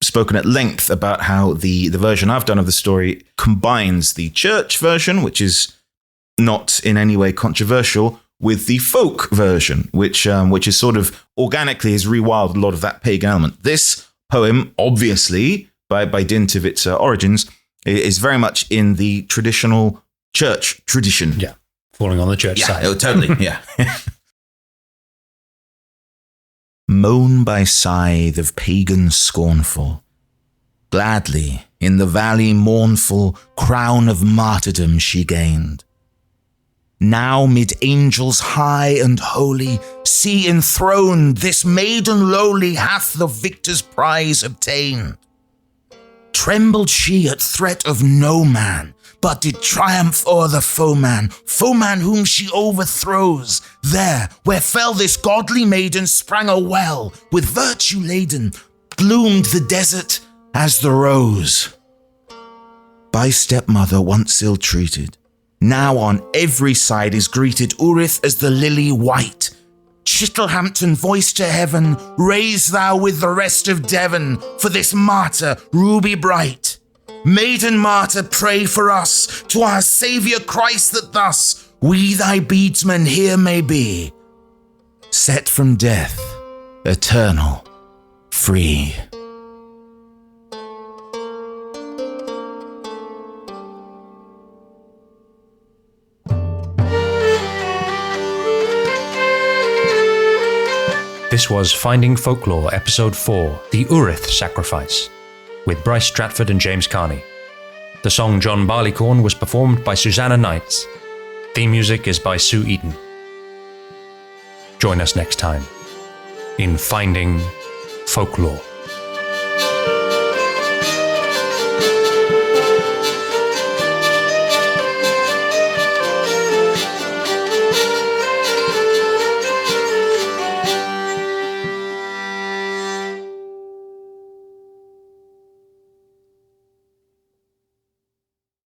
S1: spoken at length about how the version I've done of the story combines the church version, which is not in any way controversial, with the folk version, which is sort of organically has rewilded a lot of that pagan element. This poem, obviously, by dint of its origins, is very much in the traditional church tradition.
S2: Yeah, falling on the church side.
S1: Oh, totally, yeah. Moan by scythe of pagan scornful, gladly in the valley mournful, crown of martyrdom she gained. Now mid angels high and holy, see enthroned, this maiden lowly hath the victor's prize obtained. Trembled she at threat of no man, but did triumph o'er the foeman whom she overthrows. There, where fell this godly maiden, sprang a well, with virtue laden, bloomed the desert as the rose. By stepmother once ill-treated, now on every side is greeted Urith as the lily white. Chittlehampton, voice to heaven, raise thou with the rest of Devon for this martyr, ruby bright. Maiden martyr, pray for us, to our Saviour Christ, that thus we thy beadsmen here may be, set from death, eternal, free.
S2: This was Finding Folklore, Episode 4, The Urith Sacrifice, with Brice Stratford and James Carney. The song John Barleycorn was performed by Susannah Knights. Theme music is by Su Eaton. Join us next time in Finding Folklore.